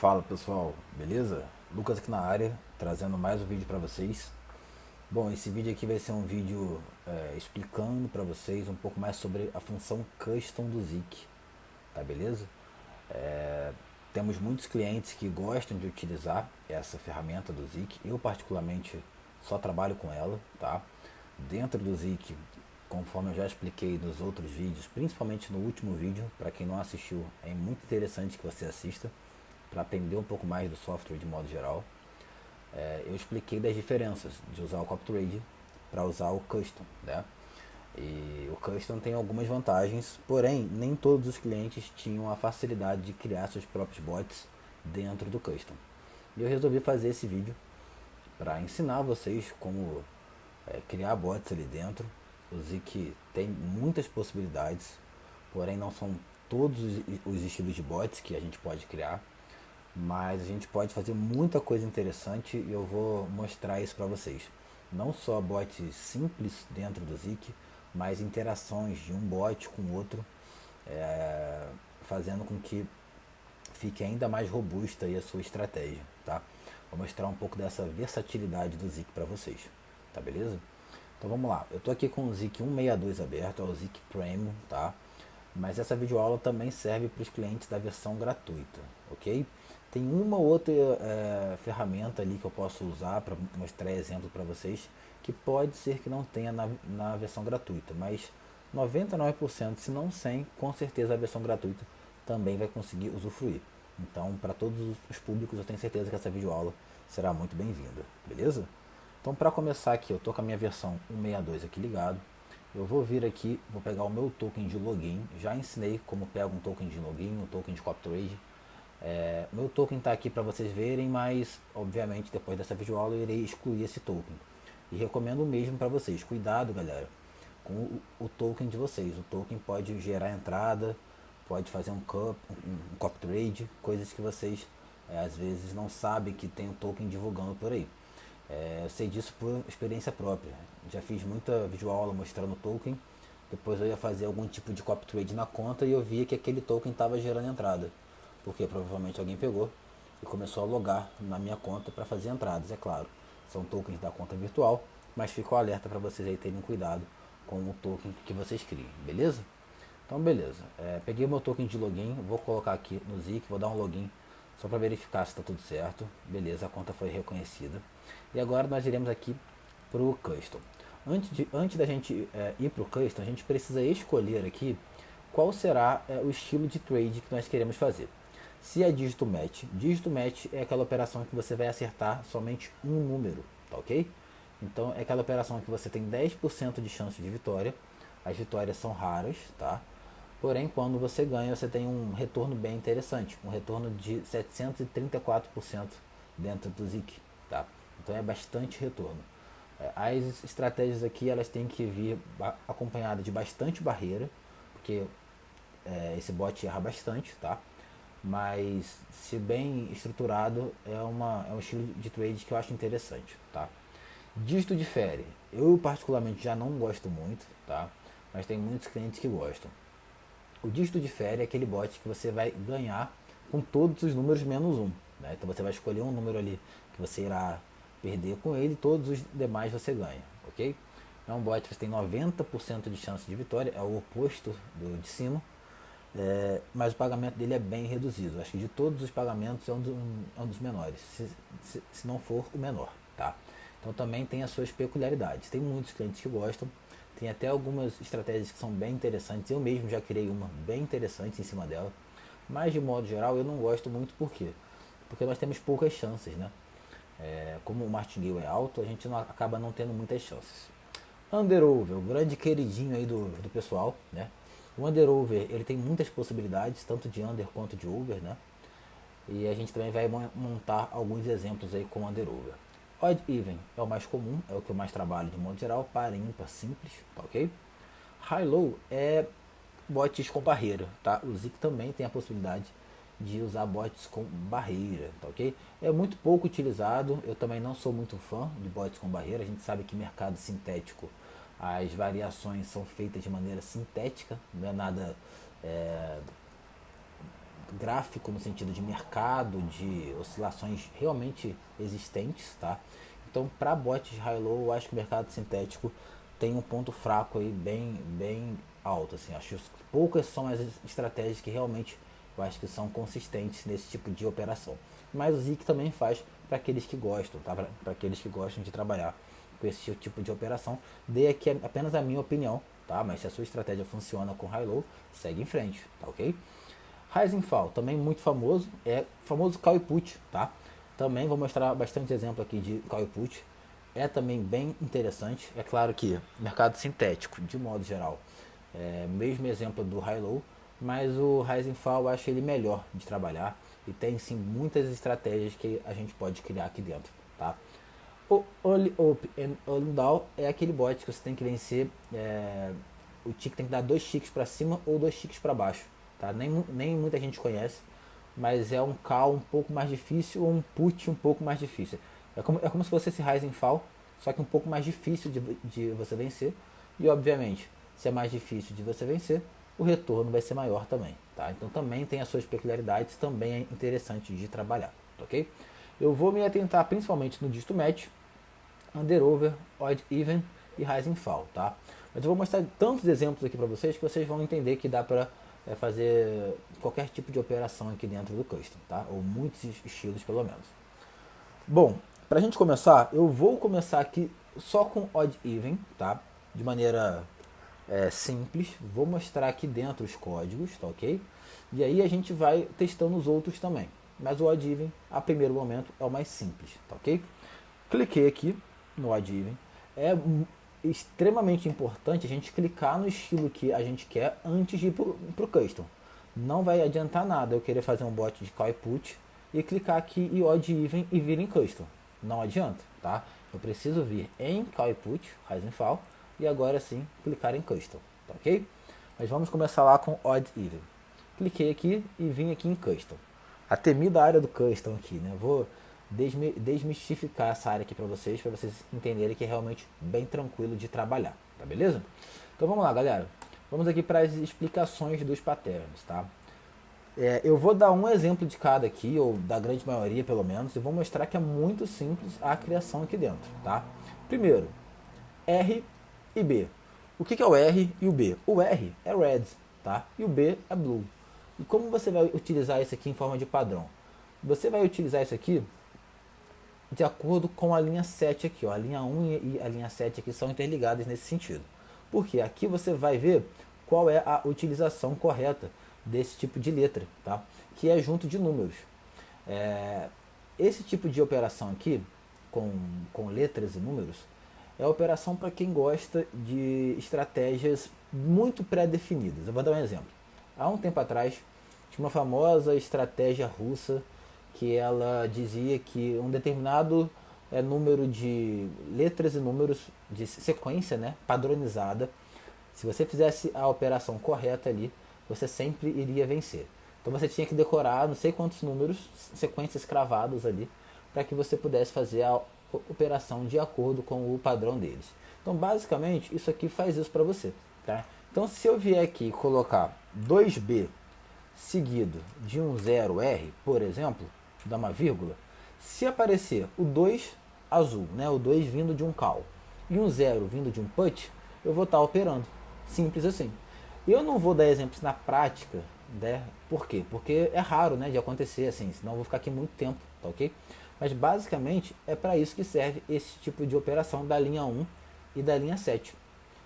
Fala pessoal, beleza? Lucas aqui na área, trazendo mais um vídeo para vocês. Bom, esse vídeo aqui vai ser um vídeo explicando para vocês um pouco mais sobre a função custom do Zik, tá beleza? Temos muitos clientes que gostam de utilizar essa ferramenta do Zik. Eu particularmente só trabalho com ela, tá? Dentro do Zik, conforme eu já expliquei nos outros vídeos, principalmente no último vídeo, para quem não assistiu, é muito interessante que você assista para aprender um pouco mais do software de modo geral. Eu expliquei das diferenças de usar o copy trade para usar o custom, né? E o custom tem algumas vantagens, porém nem todos os clientes tinham a facilidade de criar seus próprios bots dentro do custom. E eu resolvi fazer esse vídeo para ensinar vocês como criar bots ali dentro. O Zik tem muitas possibilidades, porém não são todos os estilos de bots que a gente pode criar, mas a gente pode fazer muita coisa interessante e eu vou mostrar isso para vocês. Não só bots simples dentro do Zik, mas interações de um bot com o outro, fazendo com que fique ainda mais robusta aí a sua estratégia, tá? Vou mostrar um pouco dessa versatilidade do Zik para vocês, tá beleza? Então vamos lá, eu tô aqui com o Zik 162 aberto, é o Zik Premium, tá? Mas essa videoaula também serve para os clientes da versão gratuita, ok? Tem uma outra ferramenta ali que eu posso usar para mostrar exemplo para vocês, que pode ser que não tenha na versão gratuita, mas 99%, se não 100%, com certeza a versão gratuita também vai conseguir usufruir. Então, para todos os públicos, eu tenho certeza que essa videoaula será muito bem-vinda, beleza? Então, para começar aqui, eu estou com a minha versão 162 aqui ligado. Eu vou vir aqui, vou pegar o meu token de login. Já ensinei como pega um token de login, um token de copy trade. Meu token está aqui para vocês verem, mas obviamente depois dessa videoaula eu irei excluir esse token. E recomendo o mesmo para vocês. Cuidado, galera, com o token de vocês. O token pode gerar entrada, pode fazer um copy trade, coisas que vocês às vezes não sabem que tem um token divulgando por aí. Eu sei disso por experiência própria. Já fiz muita videoaula mostrando token. Depois eu ia fazer algum tipo de copy trade na conta e eu via que aquele token estava gerando entrada. Porque provavelmente alguém pegou e começou a logar na minha conta para fazer entradas, é claro. São tokens da conta virtual, mas ficou alerta para vocês aí terem cuidado com o token que vocês criem, beleza? Então beleza, peguei o meu token de login, vou colocar aqui no Zik, vou dar um login só para verificar se está tudo certo. Beleza, a conta foi reconhecida. E agora nós iremos aqui para o Custom. Antes da gente ir para o Custom, a gente precisa escolher aqui qual será o estilo de trade que nós queremos fazer. Se é dígito match é aquela operação que você vai acertar somente um número, tá ok? Então é aquela operação que você tem 10% de chance de vitória. As vitórias são raras, tá? Porém, quando você ganha, você tem um retorno bem interessante, um retorno de 734% dentro do Zik, tá? Então é bastante retorno. As estratégias aqui elas têm que vir acompanhadas de bastante barreira, porque esse bot erra bastante, tá? Mas se bem estruturado é um estilo de trade que eu acho interessante, tá? Dígito difere. Eu particularmente já não gosto muito, tá? Mas tem muitos clientes que gostam. O dígito difere é aquele bot que você vai ganhar com todos os números menos um, né? Então você vai escolher um número ali que você irá perder com ele, todos os demais você ganha, ok? É um bot que você tem 90% de chance de vitória, é o oposto do de cima, mas o pagamento dele é bem reduzido. Acho que de todos os pagamentos é um dos menores, se não for o menor, tá? Então também tem as suas peculiaridades. Tem muitos clientes que gostam, tem até algumas estratégias que são bem interessantes. Eu mesmo já criei uma bem interessante em cima dela, mas de modo geral eu não gosto muito. Por quê? Porque nós temos poucas chances, né? Como o martingale é alto, a gente acaba não tendo muitas chances. Underover, o grande queridinho aí do pessoal, né? O underover, ele tem muitas possibilidades, tanto de under quanto de over, né? E a gente também vai montar alguns exemplos aí com underover. Odd even é o mais comum, é o que eu mais trabalho de modo geral, par ímpar simples, tá ok? High low é bots com barreira, tá? O Zik também tem a possibilidade de usar bots com barreira, tá ok? É muito pouco utilizado, eu também não sou muito fã de bots com barreira. A gente sabe que mercado sintético, as variações são feitas de maneira sintética, não é nada gráfico no sentido de mercado, de oscilações realmente existentes, tá? Então, para bots high-low, eu acho que o mercado sintético tem um ponto fraco aí bem alto, assim. Acho que poucas são as estratégias que realmente eu acho que são consistentes nesse tipo de operação. Mas o ZIC também faz para aqueles que gostam, tá? Para aqueles que gostam de trabalhar com esse tipo de operação. Dei aqui apenas a minha opinião, tá? Mas se a sua estratégia funciona com high-low, segue em frente, tá ok? Rising Fall, também muito famoso, é o famoso call e put, tá? Também vou mostrar bastante exemplo aqui de call e put. É também bem interessante. É claro que mercado sintético, de modo geral, mesmo exemplo do high-low, mas o Rising Fall eu acho ele melhor de trabalhar e tem sim muitas estratégias que a gente pode criar aqui dentro, tá? O Only Up and Only Down é aquele bot que você tem que vencer, o tick tem que dar 2 ticks para cima ou 2 ticks para baixo, tá? Nem muita gente conhece, mas é um call um pouco mais difícil ou um put um pouco mais difícil. É como se fosse esse Rising Fall, só que um pouco mais difícil de você vencer. E obviamente, se é mais difícil de você vencer, o retorno vai ser maior também, tá? Então também tem as suas peculiaridades, também é interessante de trabalhar, tá ok? Eu vou me atentar principalmente no dígito match, under over, odd even e rising fall, tá? Mas eu vou mostrar tantos exemplos aqui para vocês que vocês vão entender que dá para fazer qualquer tipo de operação aqui dentro do custom, tá? Ou muitos estilos pelo menos. Bom, para a gente começar, eu vou começar aqui só com odd even, tá? De maneira simples. Vou mostrar aqui dentro os códigos, tá ok? E aí a gente vai testando os outros também. Mas o odd even, a primeiro momento, é o mais simples, tá ok? Cliquei aqui no odd even. É extremamente importante a gente clicar no estilo que a gente quer antes de ir pro custom. Não vai adiantar nada eu querer fazer um bot de call e put e clicar aqui em odd even e vir em custom. Não adianta, tá? Eu preciso vir em call e put, rising fall, e agora sim clicar em custom, tá ok? Mas vamos começar lá com odd even. Cliquei aqui e vim aqui em custom. A temida área do custom aqui, né? Vou desmistificar essa área aqui para vocês entenderem que é realmente bem tranquilo de trabalhar, tá beleza? Então vamos lá, galera. Vamos aqui para as explicações dos patterns, tá? Eu vou dar um exemplo de cada aqui, ou da grande maioria pelo menos, e vou mostrar que é muito simples a criação aqui dentro, tá? Primeiro, R e B. O que é o R e o B? O R é red, tá? E o B é blue. E como você vai utilizar isso aqui em forma de padrão? Você vai utilizar isso aqui de acordo com a linha 7 aqui, ó. A linha 1 e a linha 7 aqui são interligadas nesse sentido. Porque aqui você vai ver qual é a utilização correta desse tipo de letra, tá? Que é junto de números. Esse tipo de operação aqui, com letras e números, é a operação para quem gosta de estratégias muito pré-definidas. Eu vou dar um exemplo. Há um tempo atrás, tinha uma famosa estratégia russa que ela dizia que um determinado número de letras e números de sequência, né, padronizada, se você fizesse a operação correta ali, você sempre iria vencer. Então você tinha que decorar não sei quantos números, sequências cravadas ali, para que você pudesse fazer a operação de acordo com o padrão deles. Então basicamente isso aqui faz isso para você, tá? Então se eu vier aqui e colocar 2B seguido de um 0R, por exemplo, dá uma vírgula, se aparecer o 2 azul, né, o 2 vindo de um call e um 0 vindo de um put, eu vou estar operando. Simples assim. Eu não vou dar exemplos na prática, né? Por quê? Porque é raro, né, de acontecer assim, senão eu vou ficar aqui muito tempo, tá ok? Mas basicamente é para isso que serve esse tipo de operação da linha 1 e da linha 7.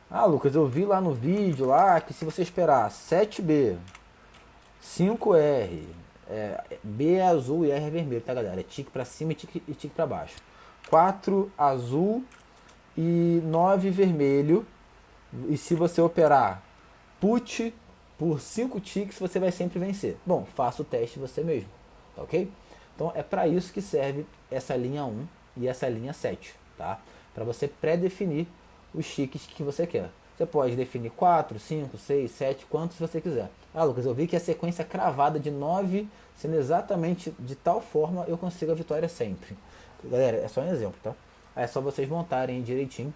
Ah, Lucas, eu vi lá no vídeo lá que se você esperar 7B, 5R, B é azul e R é vermelho, tá, galera? É tique para cima e tique para baixo. 4 azul e 9 vermelho. E se você operar put por 5 ticks, você vai sempre vencer. Bom, faça o teste você mesmo, tá ok? Então é para isso que serve essa linha 1 e essa linha 7, tá? Para você pré-definir os ticks que você quer. Você pode definir 4, 5, 6, 7, quantos você quiser. Ah, Lucas, eu vi que a sequência cravada de 9, sendo exatamente de tal forma, eu consigo a vitória sempre. Galera, é só um exemplo, tá? É só vocês montarem direitinho.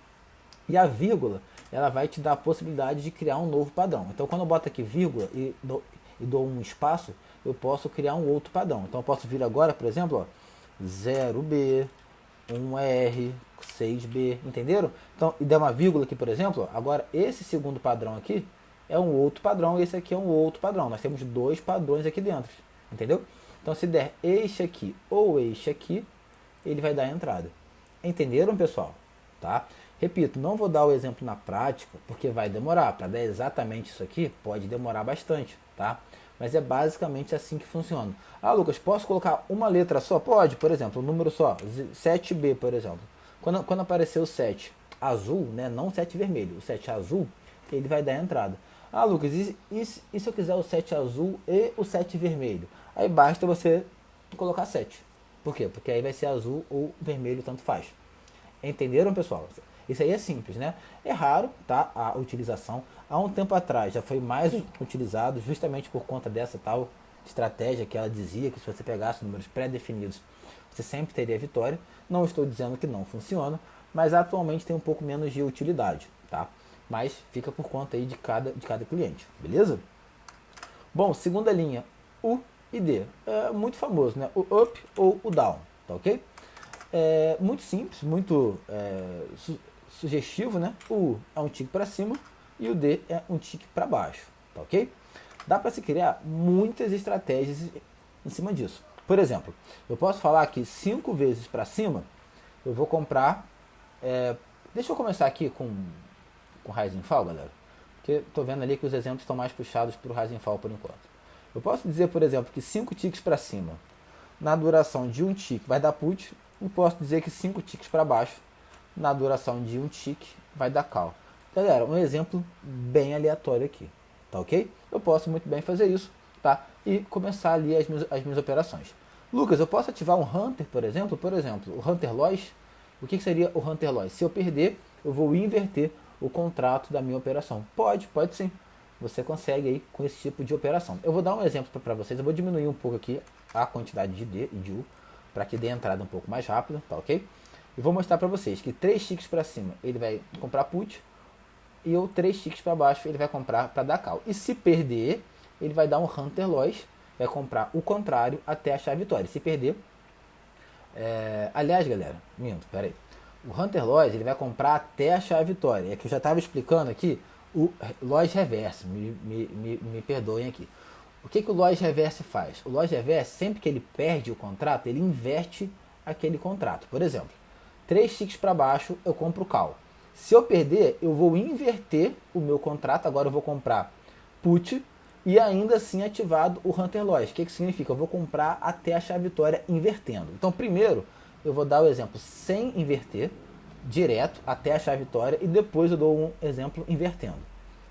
E a vírgula, ela vai te dar a possibilidade de criar um novo padrão. Então, quando eu boto aqui vírgula e dou um espaço, eu posso criar um outro padrão. Então eu posso vir agora, por exemplo, ó, 0B, 1R, 6B, entenderam? Então, e der uma vírgula aqui, por exemplo, ó, agora esse segundo padrão aqui é um outro padrão e esse aqui é um outro padrão. Nós temos dois padrões aqui dentro, entendeu? Então se der este aqui ou este aqui, ele vai dar a entrada. Entenderam, pessoal? Tá? Repito, não vou dar o exemplo na prática, porque vai demorar. Para dar exatamente isso aqui, pode demorar bastante, tá? Mas é basicamente assim que funciona. Ah, Lucas, posso colocar uma letra só? Pode, por exemplo, um número só, 7B, por exemplo. Quando aparecer o 7 azul, né, não o 7 vermelho, o 7 azul, ele vai dar a entrada. Ah, Lucas, e se eu quiser o 7 azul e o 7 vermelho? Aí basta você colocar 7. Por quê? Porque aí vai ser azul ou vermelho, tanto faz. Entenderam, pessoal? Isso aí é simples, né? É raro, tá, a utilização. Há um tempo atrás já foi mais utilizado justamente por conta dessa tal estratégia que ela dizia que se você pegasse números pré-definidos, você sempre teria vitória. Não estou dizendo que não funciona, mas atualmente tem um pouco menos de utilidade, tá? Mas fica por conta aí de cada cliente, beleza? Bom, segunda linha, U e D. É muito famoso, né? O up ou o down, tá ok? É muito simples, muito sugestivo, né? O U é um tique para cima e o D é um tique para baixo, tá ok? Dá para se criar muitas estratégias em cima disso. Por exemplo, eu posso falar que 5 vezes para cima eu vou comprar. Deixa eu começar aqui com Rising Fall, galera, porque estou vendo ali que os exemplos estão mais puxados para o Rising Fall por enquanto. Eu posso dizer, por exemplo, que 5 ticks para cima, na duração de um tick, vai dar put, e posso dizer que 5 ticks para baixo, na duração de um tick, vai dar call. Galera, um exemplo bem aleatório aqui, tá ok? Eu posso muito bem fazer isso, tá? E começar ali as minhas operações. Lucas, eu posso ativar um Hunter, por exemplo? Por exemplo, o Hunter Loss. O que seria o Hunter Loss? Se eu perder, eu vou inverter o contrato da minha operação. Pode sim. Você consegue aí com esse tipo de operação. Eu vou dar um exemplo para vocês. Eu vou diminuir um pouco aqui a quantidade de D e de U para que dê a entrada um pouco mais rápido, tá ok? E vou mostrar para vocês que 3 ticks para cima ele vai comprar put e o 3 ticks para baixo ele vai comprar para dar call. E se perder, ele vai dar um Hunter Loss, vai comprar o contrário até achar a vitória. Se perder, aliás, galera, peraí. O Hunter Loss ele vai comprar até achar a vitória. É que eu já estava explicando aqui o Loss Reverse. Me perdoem aqui. O que o Loss Reverse faz? O Loss Reverse, sempre que ele perde o contrato, ele inverte aquele contrato. Por exemplo, 3 ticks para baixo eu compro call. Se eu perder, eu vou inverter o meu contrato. Agora eu vou comprar put e ainda assim ativado o Hunter Loss. O que significa? Eu vou comprar até achar a vitória invertendo. Então primeiro eu vou dar o exemplo sem inverter, direto até achar a vitória, e depois eu dou um exemplo invertendo.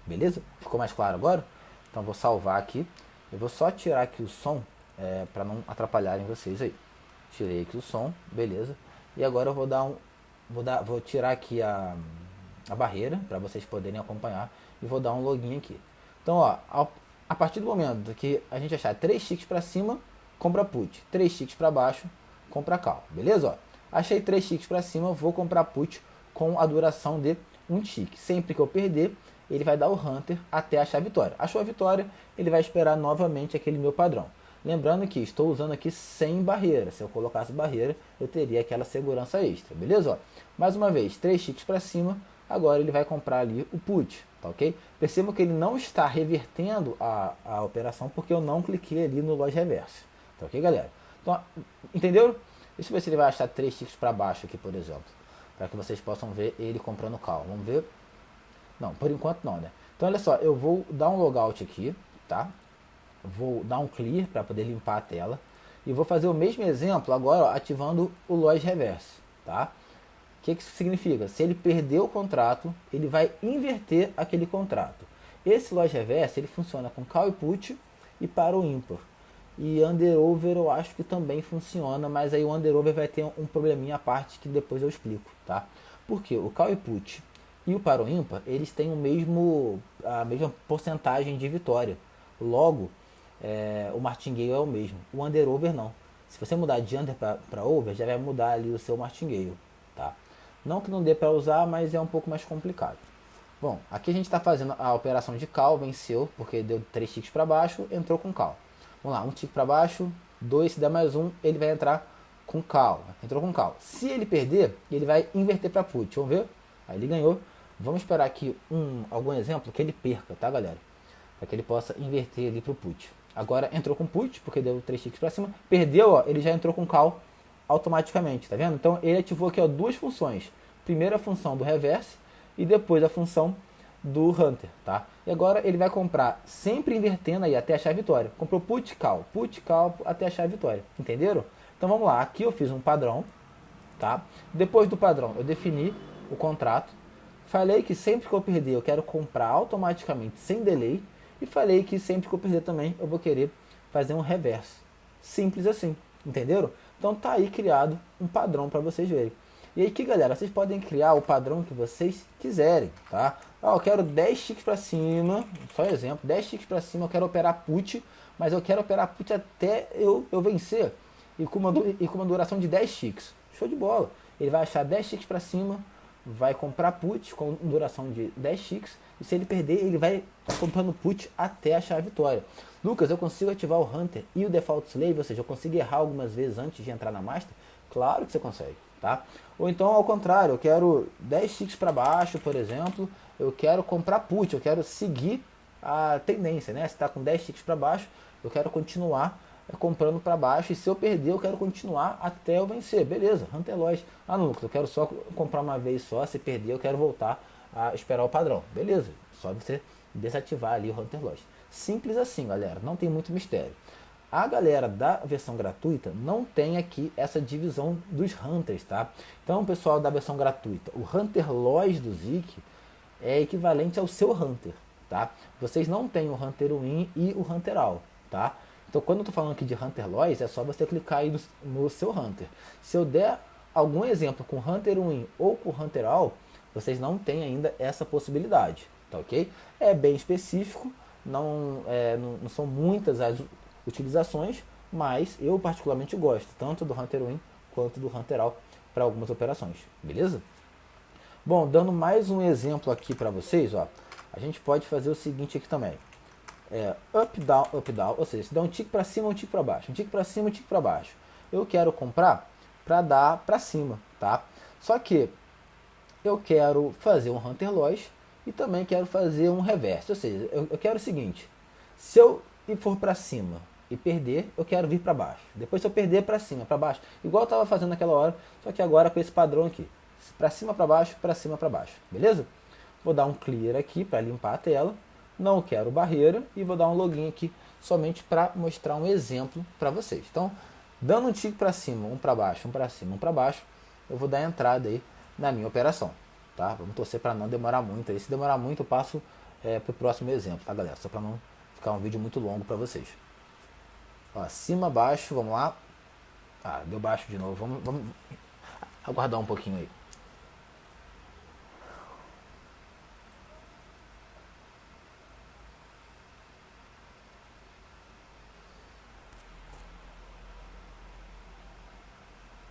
Beleza? Ficou mais claro agora? Então vou salvar aqui. Eu vou só tirar aqui o som para não atrapalharem vocês aí. Tirei aqui o som, beleza. E agora eu vou tirar aqui a barreira para vocês poderem acompanhar e vou dar um login aqui. Então, ó, a partir do momento que a gente achar 3 ticks para cima, compra put, 3 ticks para baixo, compra call, beleza? Ó, achei 3 ticks para cima, vou comprar put com a duração de 1 tick. Sempre que eu perder, ele vai dar o Hunter até achar a vitória. Achou a vitória, ele vai esperar novamente aquele meu padrão. Lembrando que estou usando aqui sem barreira. Se eu colocasse barreira, eu teria aquela segurança extra, beleza? Ó, mais uma vez, 3 ticks para cima, agora ele vai comprar ali o put, tá ok? Percebam que ele não está revertendo a operação porque eu não cliquei ali no Loss Reverse, tá ok, galera? Então, entenderam? Deixa eu ver se ele vai achar 3 ticks para baixo aqui, por exemplo. Para que vocês possam ver ele comprando call. Vamos ver. Não, por enquanto não, né? Então, olha só. Eu vou dar um logout aqui, tá? Vou dar um clear para poder limpar a tela. E vou fazer o mesmo exemplo agora, ó, ativando o Loss Reverse, tá? O que isso significa? Se ele perder o contrato, ele vai inverter aquele contrato. Esse Loss Reverse, ele funciona com call e put e para o ímpar. E underover eu acho que também funciona, mas aí o underover vai ter um probleminha à parte que depois eu explico, tá? Porque o call e put e o paro ímpar, eles têm a mesma porcentagem de vitória. Logo, o martingale é o mesmo. O underover não. Se você mudar de under para over, já vai mudar ali o seu martingale, tá? Não que não dê para usar, mas é um pouco mais complicado. Bom, aqui a gente está fazendo a operação de call, venceu, porque deu 3 ticks para baixo, entrou com call. Vamos lá, um tique para baixo, 2, se der mais um, ele vai entrar com call. Entrou com call. Se ele perder, ele vai inverter para put. Vamos ver? Aí ele ganhou. Vamos esperar aqui algum exemplo que ele perca, tá, galera? Para que ele possa inverter ali para o put. Agora entrou com put, porque deu 3 ticks para cima. Perdeu, ó, ele já entrou com call automaticamente, tá vendo? Então ele ativou aqui, ó, duas funções. Primeiro a função do reverse e depois a função do hunter, tá? E agora ele vai comprar sempre invertendo aí até achar a vitória. Comprou put call até achar a vitória, entenderam? Então vamos lá, aqui eu fiz um padrão, tá? Depois do padrão eu defini o contrato. Falei que sempre que eu perder eu quero comprar automaticamente sem delay. E falei que sempre que eu perder também eu vou querer fazer um reverse. Simples assim, entenderam? Então tá aí criado um padrão para vocês verem. E aí aqui, galera, vocês podem criar o padrão que vocês quiserem, tá? Ó, eu quero 10 ticks para cima, só exemplo, 10 ticks para cima, eu quero operar put, mas eu quero operar put até eu vencer e com uma duração de 10 ticks. Show de bola. Ele vai achar 10 ticks para cima, vai comprar put com duração de 10 ticks, e se ele perder, ele vai comprando put até achar a vitória. Lucas, eu consigo ativar o Hunter e o Default Slave, ou seja, eu consigo errar algumas vezes antes de entrar na Master? Claro que você consegue, tá? Ou então, ao contrário, eu quero 10 ticks para baixo, por exemplo, eu quero comprar put, eu quero seguir a tendência, né? Se está com 10 ticks para baixo, eu quero continuar comprando para baixo, e se eu perder, eu quero continuar até eu vencer. Beleza, Hunter Loss. Ah, não, Lucas, eu quero só comprar uma vez só, se perder, eu quero voltar a esperar o padrão. Beleza, só você desativar ali o Hunter Loss. Simples assim, galera, não tem muito mistério. A galera da versão gratuita não tem aqui essa divisão dos Hunters, tá? Então, pessoal da versão gratuita, o Hunter Loss do Zik é equivalente ao seu Hunter, tá? Vocês não têm o Hunter Win e o Hunter All, tá? Então, quando eu estou falando aqui de Hunter Loss, é só você clicar aí no seu Hunter. Se eu der algum exemplo com Hunter Win ou com Hunter All, vocês não têm ainda essa possibilidade, tá ok? É bem específico, não são muitas as utilizações, mas eu particularmente gosto tanto do Hunter Win quanto do Hunter All para algumas operações, beleza? Bom, dando mais um exemplo aqui para vocês, ó, a gente pode fazer o seguinte aqui também. Up, down, ou seja, se dá um tique para cima, um tique para baixo, um tique para cima, um tique para baixo. Eu quero comprar para dar para cima, tá? Só que eu quero fazer um Hunter Loss e também quero fazer um reverse, ou seja, eu quero o seguinte: se eu for para cima e perder, eu quero vir para baixo. Depois, se eu perder, para cima, para baixo, igual eu estava fazendo naquela hora, só que agora com esse padrão aqui, para cima, para baixo, beleza? Vou dar um clear aqui para limpar a tela. Não quero barreira e vou dar um login aqui somente para mostrar um exemplo para vocês. Então, dando um tique para cima, um para baixo, um para cima, um para baixo, eu vou dar entrada aí na minha operação, tá? Vamos torcer para não demorar muito. Aí, se demorar muito, eu passo para o próximo exemplo, tá, galera? Só para não ficar um vídeo muito longo para vocês. Ó, cima, baixo, vamos lá. Ah, deu baixo de novo. Vamos aguardar um pouquinho aí.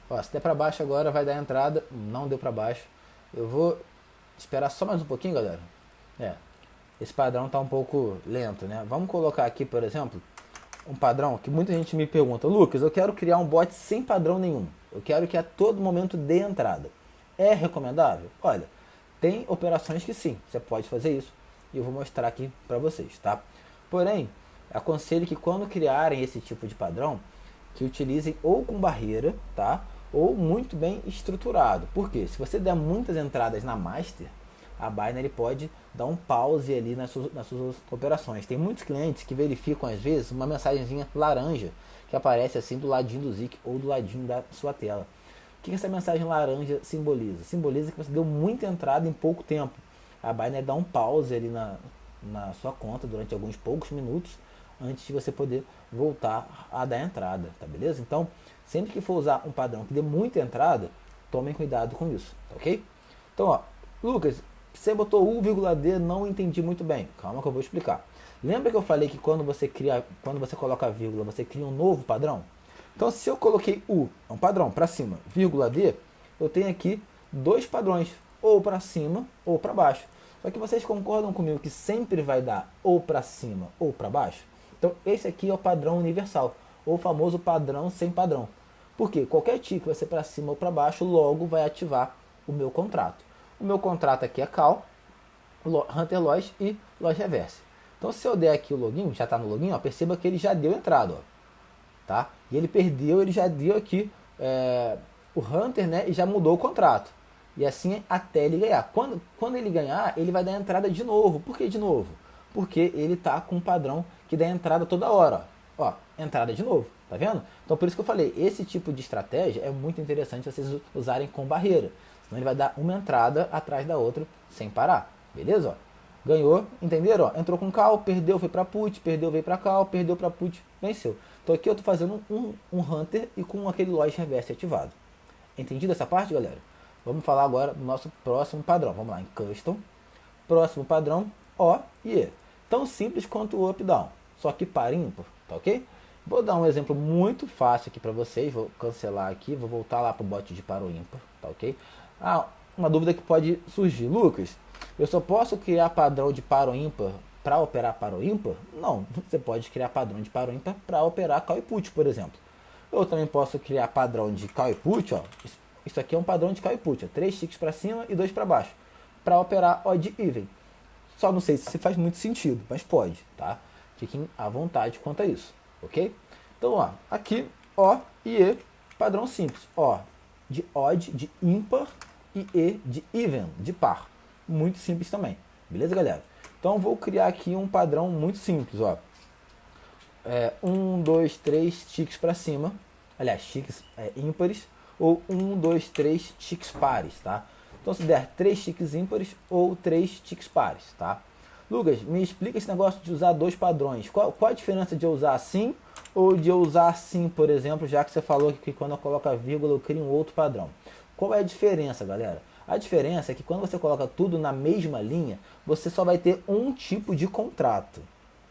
Ó, se der para baixo agora vai dar entrada, não deu para baixo. Eu vou esperar só mais um pouquinho, galera. Esse padrão tá um pouco lento, né? Vamos colocar aqui, por exemplo, um padrão que muita gente me pergunta: Lucas, eu quero criar um bot sem padrão nenhum. Eu quero que a todo momento dê entrada. É recomendável? Olha, tem operações que sim, você pode fazer isso. E eu vou mostrar aqui para vocês, tá? Porém, aconselho que quando criarem esse tipo de padrão, que utilizem ou com barreira, tá? Ou muito bem estruturado. Por quê? Se você der muitas entradas na Master, a Binary pode dar um pause ali nas suas operações. Tem muitos clientes que verificam às vezes uma mensagenzinha laranja que aparece assim do ladinho do Zik ou do ladinho da sua tela. O que essa mensagem laranja simboliza? Simboliza que você deu muita entrada em pouco tempo. A Binary dá um pause ali na sua conta durante alguns poucos minutos antes de você poder voltar a dar entrada, tá beleza? Então, sempre que for usar um padrão que dê muita entrada, tomem cuidado com isso, tá ok? Então, ó, Lucas, você botou U,D, não entendi muito bem. Calma que eu vou explicar. Lembra que eu falei que quando você coloca a vírgula, você cria um novo padrão? Então, se eu coloquei U, é um padrão, para cima, vírgula D, eu tenho aqui dois padrões, ou para cima ou para baixo. Só que vocês concordam comigo que sempre vai dar ou para cima ou para baixo? Então esse aqui é o padrão universal, ou o famoso padrão sem padrão. Porque qualquer tick vai ser para cima ou para baixo, logo vai ativar o meu contrato. O meu contrato aqui é call, Hunter Loss e Loss Reverse. Então se eu der aqui o login, já está no login, ó, perceba que ele já deu entrada, ó, tá? E ele perdeu, ele já deu aqui o Hunter, né, e já mudou o contrato. E assim até ele ganhar. Quando ele ganhar, ele vai dar entrada de novo. Por que de novo? Porque ele tá com um padrão que dá entrada toda hora. Ó, entrada de novo, tá vendo? Então por isso que eu falei, esse tipo de estratégia é muito interessante vocês usarem com barreira. Senão ele vai dar uma entrada atrás da outra sem parar. Beleza? Ó, ganhou, entenderam? Ó, entrou com call, perdeu, foi pra put, perdeu, veio pra call, perdeu pra put, venceu. Então aqui eu tô fazendo um Hunter e com aquele Loss Reverse ativado. Entendido essa parte, galera? Vamos falar agora do nosso próximo padrão. Vamos lá em Custom. Próximo padrão, O e E. Tão simples quanto o Up Down, só que par ímpar, tá ok? Vou dar um exemplo muito fácil aqui para vocês. Vou cancelar aqui, vou voltar lá para o bot de par ou ímpar, tá ok? Ah, uma dúvida que pode surgir. Lucas, eu só posso criar padrão de par ou ímpar para operar par ou ímpar? Não, você pode criar padrão de par ou ímpar para operar call e put, por exemplo. Eu também posso criar padrão de call e put, ó. Isso aqui é um padrão de call e put, ó, 3 ticks para cima e 2 para baixo, para operar odd even. Só não sei se faz muito sentido, mas pode, tá? Fiquem à vontade quanto a isso, ok? Então, ó, aqui O e E, padrão simples. O de odd, de ímpar, e E de even, de par. Muito simples também, beleza, galera? Então, vou criar aqui um padrão muito simples, ó. 1, 2, 3 ticks para cima, aliás, ticks ímpares, ou 1, 2, 3 ticks pares, tá? Então se der 3 ticks ímpares ou 3 ticks pares, tá? Lucas, me explica esse negócio de usar dois padrões. Qual a diferença de eu usar assim ou de eu usar assim, por exemplo, já que você falou que quando eu coloco a vírgula eu crio um outro padrão. Qual é a diferença, galera? A diferença é que quando você coloca tudo na mesma linha, você só vai ter um tipo de contrato.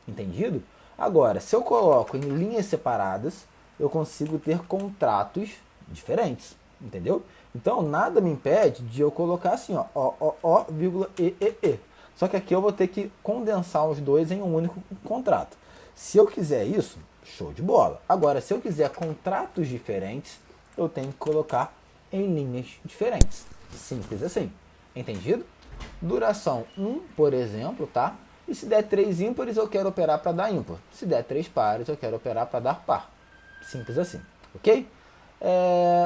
Entendido? Agora, se eu coloco em linhas separadas, eu consigo ter contratos diferentes, entendeu? Então, nada me impede de eu colocar assim, ó, vírgula, e. Só que aqui eu vou ter que condensar os dois em um único contrato. Se eu quiser isso, show de bola. Agora, se eu quiser contratos diferentes, eu tenho que colocar em linhas diferentes. Simples assim. Entendido? Duração 1, por exemplo, tá? E se der 3 ímpares, eu quero operar para dar ímpar. Se der 3 pares, eu quero operar para dar par. Simples assim, ok?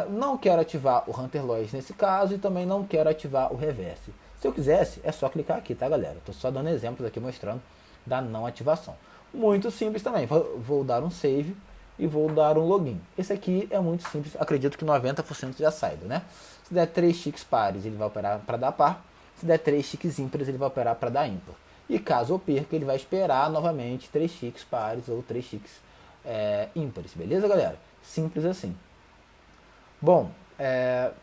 Não quero ativar o Hunter Loss nesse caso e também não quero ativar o Reverse. Se eu quisesse, é só clicar aqui, tá, galera? Estou só dando exemplos aqui mostrando da não ativação. Muito simples também. Vou dar um save e vou dar um login. Esse aqui é muito simples, acredito que 90% já saiba, né? Se der 3 ticks pares, ele vai operar para dar par. Se der 3 ticks ímpares, ele vai operar para dar ímpar. E caso eu perca, ele vai esperar novamente 3 ticks pares ou 3 ticks ímpares. Beleza, galera? Simples assim. Bom,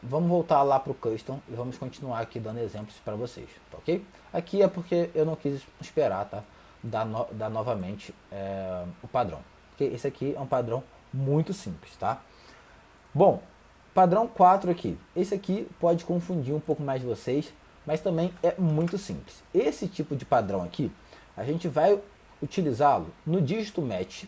vamos voltar lá para o Custom e vamos continuar aqui dando exemplos para vocês, tá ok? Aqui é porque eu não quis esperar, tá? Dar novamente o padrão. Porque esse aqui é um padrão muito simples, tá? Bom, padrão 4 aqui. Esse aqui pode confundir um pouco mais vocês, mas também é muito simples. Esse tipo de padrão aqui, a gente vai utilizá-lo no dígito match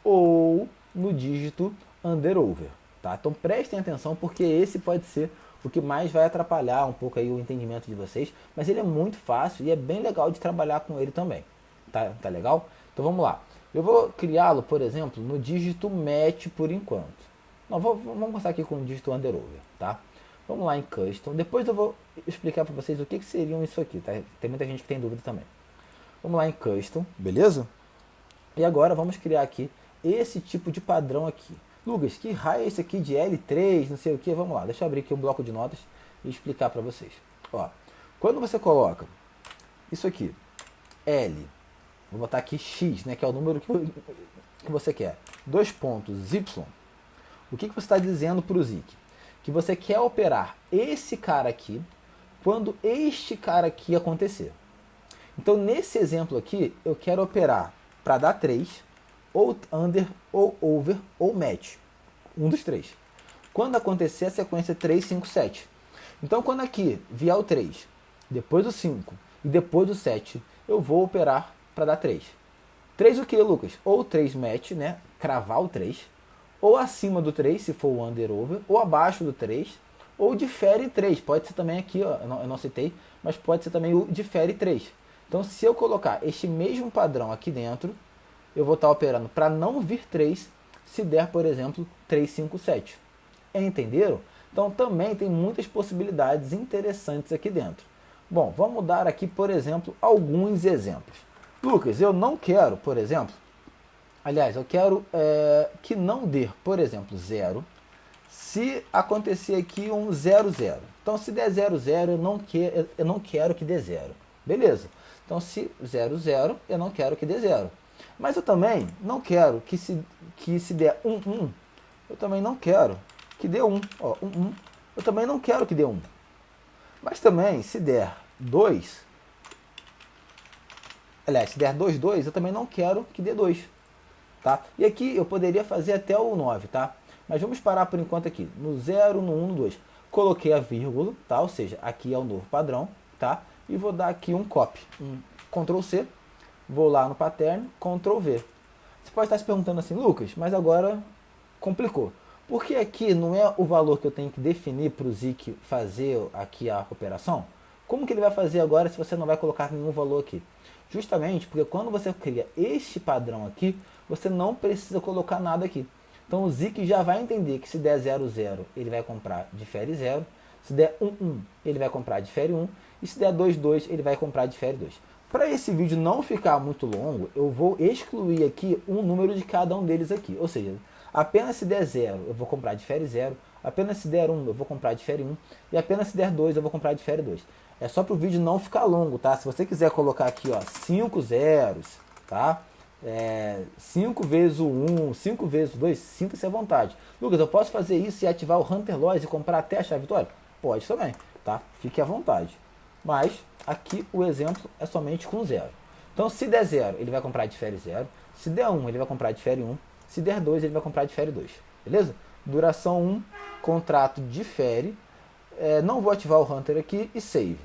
ou no dígito under/over. Tá? Então prestem atenção porque esse pode ser o que mais vai atrapalhar um pouco aí o entendimento de vocês, mas ele é muito fácil e é bem legal de trabalhar com ele também. Tá legal? Então vamos lá. Eu vou criá-lo, por exemplo, no dígito match por enquanto. Não, vamos começar aqui com o dígito under/over, tá? Vamos lá em Custom. Depois eu vou explicar para vocês o que seriam isso aqui, tá? Tem muita gente que tem dúvida também. Vamos lá em Custom, beleza? E agora vamos criar aqui esse tipo de padrão aqui. Lucas, que raio é esse aqui de L3, não sei o que? Vamos lá, deixa eu abrir aqui um bloco de notas e explicar para vocês. Ó, quando você coloca isso aqui, L, vou botar aqui X, né, que é o número que você quer, 2 pontos, Y, o que você está dizendo para o Zik? Que você quer operar esse cara aqui quando este cara aqui acontecer. Então, nesse exemplo aqui, eu quero operar para dar 3, ou under, ou over, ou match. Um dos três. Quando acontecer a sequência 3, 5, 7. Então, quando aqui vier o 3, depois o 5 e depois o 7, eu vou operar para dar 3. 3 o que, Lucas? Ou 3 match, né? Cravar o 3, ou acima do 3, se for o under over, ou abaixo do 3, ou difere 3. Pode ser também aqui, ó, eu não citei, mas pode ser também o difere 3. Então, se eu colocar este mesmo padrão aqui dentro, eu vou estar operando para não vir 3, se der, por exemplo, 3, 5, 7. Entenderam? Então, também tem muitas possibilidades interessantes aqui dentro. Bom, vamos dar aqui, por exemplo, alguns exemplos. Lucas, eu não quero, por exemplo, aliás, eu quero que não dê, por exemplo, 0, se acontecer aqui um 0, 0. Então, se der 0, 0, eu não quero que dê 0. Beleza. Então, se 0, 0, eu não quero que dê 0. Mas eu também não quero que se der 1, 1, eu também não quero que dê 1. Ó, 1, 1, eu também não quero que dê 1. Mas também, se der 2, aliás, se der 2, 2, eu também não quero que dê 2. Tá? E aqui eu poderia fazer até o 9, tá? Mas vamos parar por enquanto aqui, no 0, no 1, no 2. Coloquei a vírgula, tá? Ou seja, aqui é o novo padrão, tá? E vou dar aqui um copy, um Ctrl C, vou lá no pattern, Ctrl V. Você pode estar se perguntando assim, Lucas, mas agora complicou. Porque aqui não é o valor que eu tenho que definir para o Zik fazer aqui a operação? Como que ele vai fazer agora se você não vai colocar nenhum valor aqui? Justamente porque quando você cria este padrão aqui, você não precisa colocar nada aqui. Então o Zik já vai entender que se der 0, 0, ele vai comprar difere 0. Se der 1, 1, ele vai comprar difere 1. E se der 2, 2, ele vai comprar difere 2. Para esse vídeo não ficar muito longo, eu vou excluir aqui um número de cada um deles aqui. Ou seja, apenas se der 0, eu vou comprar difere 0. Apenas se der 1, eu vou comprar difere 1. E apenas se der 2, eu vou comprar difere 2. É só para o vídeo não ficar longo, tá? Se você quiser colocar aqui, ó, 5 zeros, tá? 5 vezes o 1, 5 vezes o 2, sinta-se à vontade. Lucas, eu posso fazer isso e ativar o Hunter Loss e comprar até a chave vitória? Pode também, tá? Fique à vontade. Mas aqui o exemplo é somente com 0. Então, se der 0, ele vai comprar difere 0. Se der 1, ele vai comprar difere 1. Se der 2, ele vai comprar difere 2. Beleza? Duração 1, contrato difere. Não vou ativar o Hunter aqui e save,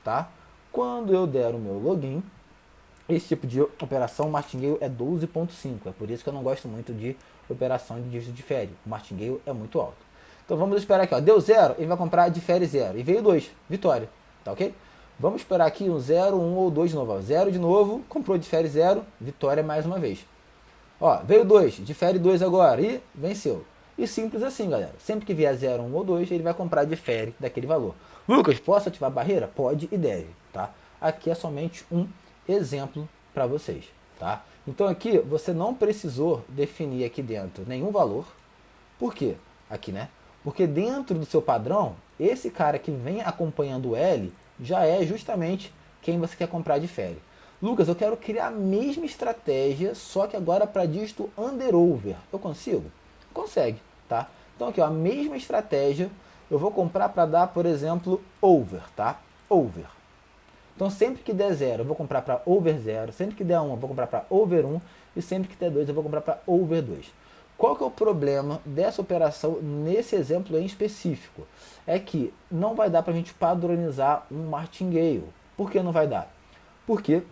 tá? Quando eu der o meu login, esse tipo de operação, o martingale é 12.5. É por isso que eu não gosto muito de operação de dígito difere. O martingale é muito alto. Então vamos esperar aqui, ó. Deu 0, ele vai comprar difere 0. E veio 2, vitória. Tá ok? Vamos esperar aqui um 0, 1 ou 2 de novo. 0 de novo, comprou difere 0, vitória mais uma vez. Ó, veio 2, difere 2 agora e venceu. E simples assim, galera. Sempre que vier 0, 1 ou 2, ele vai comprar difere daquele valor. Lucas, posso ativar a barreira? Pode e deve, tá? Aqui é somente um exemplo para vocês, tá? Então aqui você não precisou definir aqui dentro nenhum valor. Por quê? Aqui, né? Porque dentro do seu padrão, esse cara que vem acompanhando o L já é justamente quem você quer comprar difere. Lucas, eu quero criar a mesma estratégia, só que agora para dígito under-over. Eu consigo? Consegue, tá? Então aqui, ó, a mesma estratégia, eu vou comprar para dar, por exemplo, over, tá? Over. Então sempre que der 0, eu vou comprar para over 0, sempre que der 1, eu vou comprar para over 1, e sempre que der 2, eu vou comprar para over 2. Qual que é o problema dessa operação nesse exemplo em específico? É que não vai dar para a gente padronizar um martingale. Por que não vai dar? Porque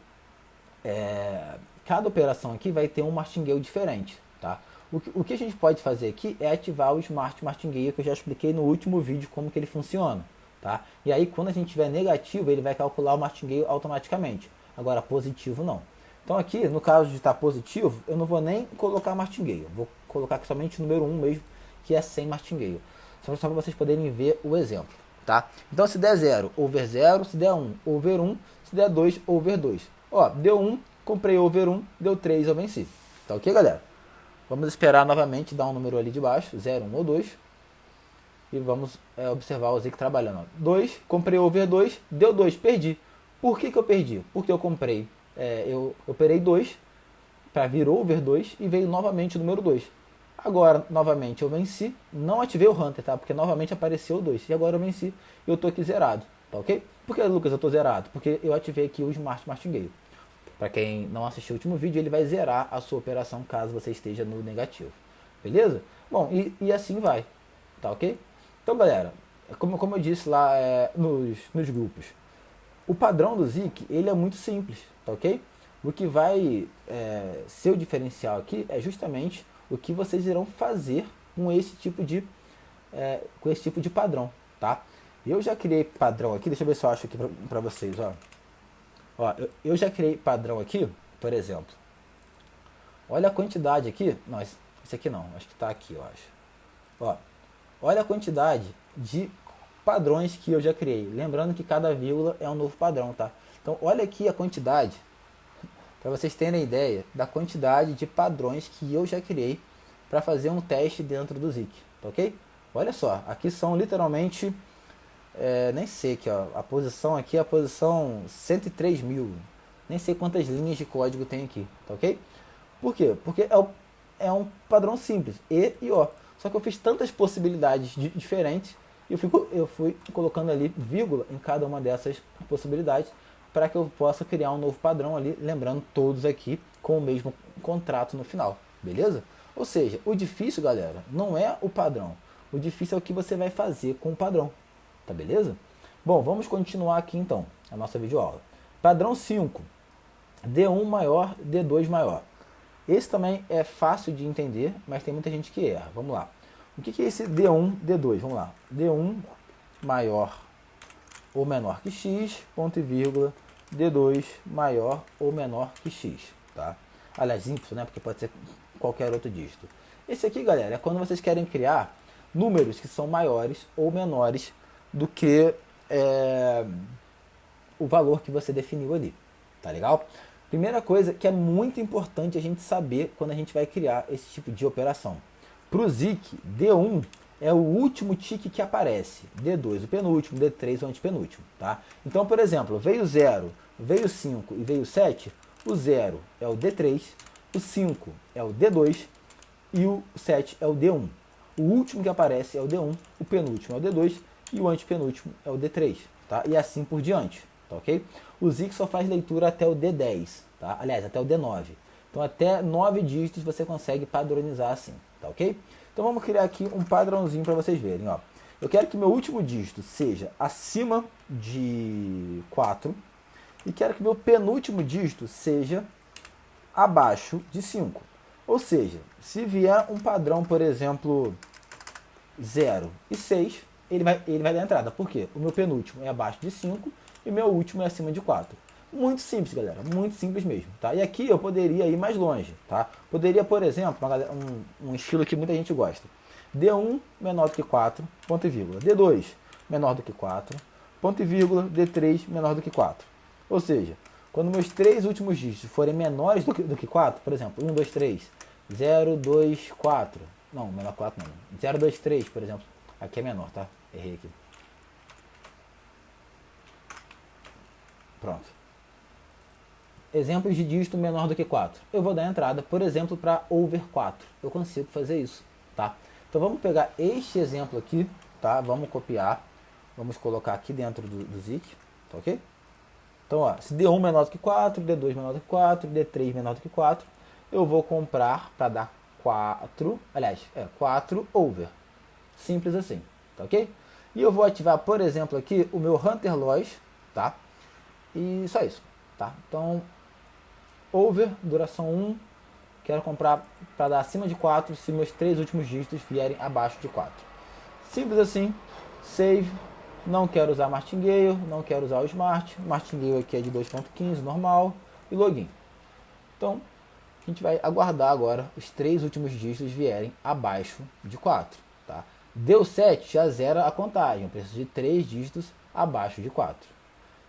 cada operação aqui vai ter um martingale diferente, tá? O que a gente pode fazer aqui é ativar o Smart Martingale, que eu já expliquei no último vídeo como que ele funciona, tá? E aí quando a gente tiver negativo, ele vai calcular o Martingale automaticamente. Agora positivo não. Então aqui, no caso de estar positivo, eu não vou nem colocar Martingale. Vou colocar aqui somente o número 1 mesmo, que é sem Martingale. Só para vocês poderem ver o exemplo, tá? Então se der 0, over 0, se der 1, over 1, se der 2, over 2. Ó, deu 1, comprei over 1, deu 3, eu venci. Tá ok, galera? Vamos esperar novamente, dar um número ali de baixo, 0, 1 ou 2. E vamos observar o Zik trabalhando. Ó. 2, comprei over 2, deu 2, perdi. Por que eu perdi? Porque eu comprei, eu operei 2, para vir over 2 e veio novamente o número 2. Agora, novamente, eu venci, não ativei o Hunter, tá? Porque novamente apareceu o 2. E agora eu venci e eu tô aqui zerado, tá ok? Por que, Lucas, eu tô zerado? Porque eu ativei aqui o Smart Martingale. Para quem não assistiu o último vídeo, ele vai zerar a sua operação caso você esteja no negativo. Beleza? Bom, e assim vai. Tá ok? Então, galera, como eu disse lá nos grupos, o padrão do Zik, ele é muito simples, tá ok? O que vai ser o diferencial aqui é justamente o que vocês irão fazer com esse tipo de padrão, tá? Eu já criei padrão aqui, deixa eu ver se eu acho aqui para vocês, ó. Eu já criei padrão aqui, por exemplo. Olha a quantidade aqui, não, esse aqui não, acho que tá aqui, eu acho. Ó, olha a quantidade de padrões que eu já criei. Lembrando que cada vírgula é um novo padrão, tá? Então, olha aqui a quantidade, para vocês terem ideia da quantidade de padrões que eu já criei para fazer um teste dentro do Zik, tá ok? Olha só, aqui são literalmente, nem sei aqui, ó, a posição aqui é a posição 103.000, nem sei quantas linhas de código tem aqui, tá ok? Por quê? Porque é um padrão simples, e O. Só que eu fiz tantas possibilidades diferentes e eu fui colocando ali vírgula em cada uma dessas possibilidades para que eu possa criar um novo padrão ali, lembrando todos aqui com o mesmo contrato no final, beleza? Ou seja, o difícil, galera, não é o padrão. O difícil é o que você vai fazer com o padrão, tá beleza? Bom, vamos continuar aqui então, a nossa videoaula. Padrão 5, D1 maior, D2 maior. Esse também é fácil de entender, mas tem muita gente que erra. Vamos lá. O que é esse D1, D2? Vamos lá. D1 maior ou menor que x, ponto e vírgula, D2 maior ou menor que x, tá? Aliás, Y, né? Porque pode ser qualquer outro dígito. Esse aqui, galera, é quando vocês querem criar números que são maiores ou menores do que o valor que você definiu ali, tá legal? Primeira coisa que é muito importante a gente saber quando a gente vai criar esse tipo de operação. Para o Zik, D1 é o último tique que aparece, D2 o penúltimo, D3 o antepenúltimo, tá? Então, por exemplo, veio 0, veio 5 e veio 7, o 0 é o D3, o 5 é o D2 e o 7 é o D1. O último que aparece é o D1, o penúltimo é o D2 e o antepenúltimo é o D3, tá? E assim por diante, tá ok? O Zik só faz leitura até o D10, tá? Aliás, até o D9. Então até 9 dígitos você consegue padronizar assim, tá ok? Então vamos criar aqui um padrãozinho para vocês verem, ó. Eu quero que meu último dígito seja acima de 4 e quero que meu penúltimo dígito seja abaixo de 5. Ou seja, se vier um padrão, por exemplo, 0 e 6, ele vai dar entrada. Por quê? O meu penúltimo é abaixo de 5 e o meu último é acima de 4. Muito simples, galera. Muito simples mesmo, tá? E aqui eu poderia ir mais longe, tá? Poderia, por exemplo, um estilo que muita gente gosta. D1 menor do que 4, ponto e vírgula. D2 menor do que 4, ponto e vírgula. D3 menor do que 4. Ou seja, quando meus 3 últimos dígitos forem menores do que 4, por exemplo, 1, 2, 3, 0, 2, 4. Não, menor 4 não. 0, 2, 3, por exemplo. Aqui é menor, tá? Errei aqui. Pronto. Exemplos de dígito menor do que 4. Eu vou dar entrada, por exemplo, para over 4. Eu consigo fazer isso, tá? Então vamos pegar este exemplo aqui, tá? Vamos copiar. Vamos colocar aqui dentro do Zik, tá ok? Então, ó, se D1 menor do que 4, D2 menor do que 4, D3 menor do que 4, eu vou comprar para dar 4, aliás, 4 over. Simples assim, tá ok? E eu vou ativar, por exemplo, aqui o meu Hunter Loss, tá? E só isso, tá? Então, over, duração 1, quero comprar para dar acima de 4 se meus 3 últimos dígitos vierem abaixo de 4. Simples assim, save, não quero usar Martingale, não quero usar o Smart, Martingale aqui é de 2.15, normal, e login. Então, a gente vai aguardar agora os 3 últimos dígitos vierem abaixo de 4, tá? Deu 7, já zera a contagem, eu preciso de 3 dígitos abaixo de 4.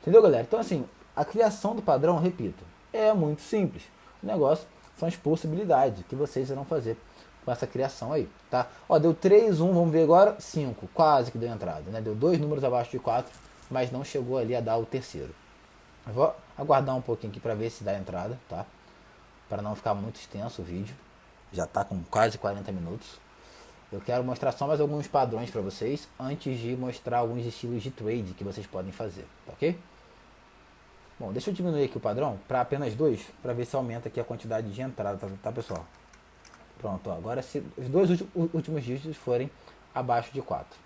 Entendeu, galera? Então, assim, a criação do padrão, repito, é muito simples. O negócio são as possibilidades que vocês irão fazer com essa criação aí, tá? Ó, deu 3, 1, vamos ver agora, 5, quase que deu entrada, né? Deu 2 números abaixo de 4, mas não chegou ali a dar o terceiro. Eu vou aguardar um pouquinho aqui para ver se dá entrada, tá? Para não ficar muito extenso o vídeo. Já tá com quase 40 minutos. Eu quero mostrar só mais alguns padrões para vocês, antes de mostrar alguns estilos de trade que vocês podem fazer, tá ok? Bom, deixa eu diminuir aqui o padrão para apenas 2, para ver se aumenta aqui a quantidade de entrada, tá pessoal? Pronto, ó, agora se os 2 últimos dígitos forem abaixo de 4.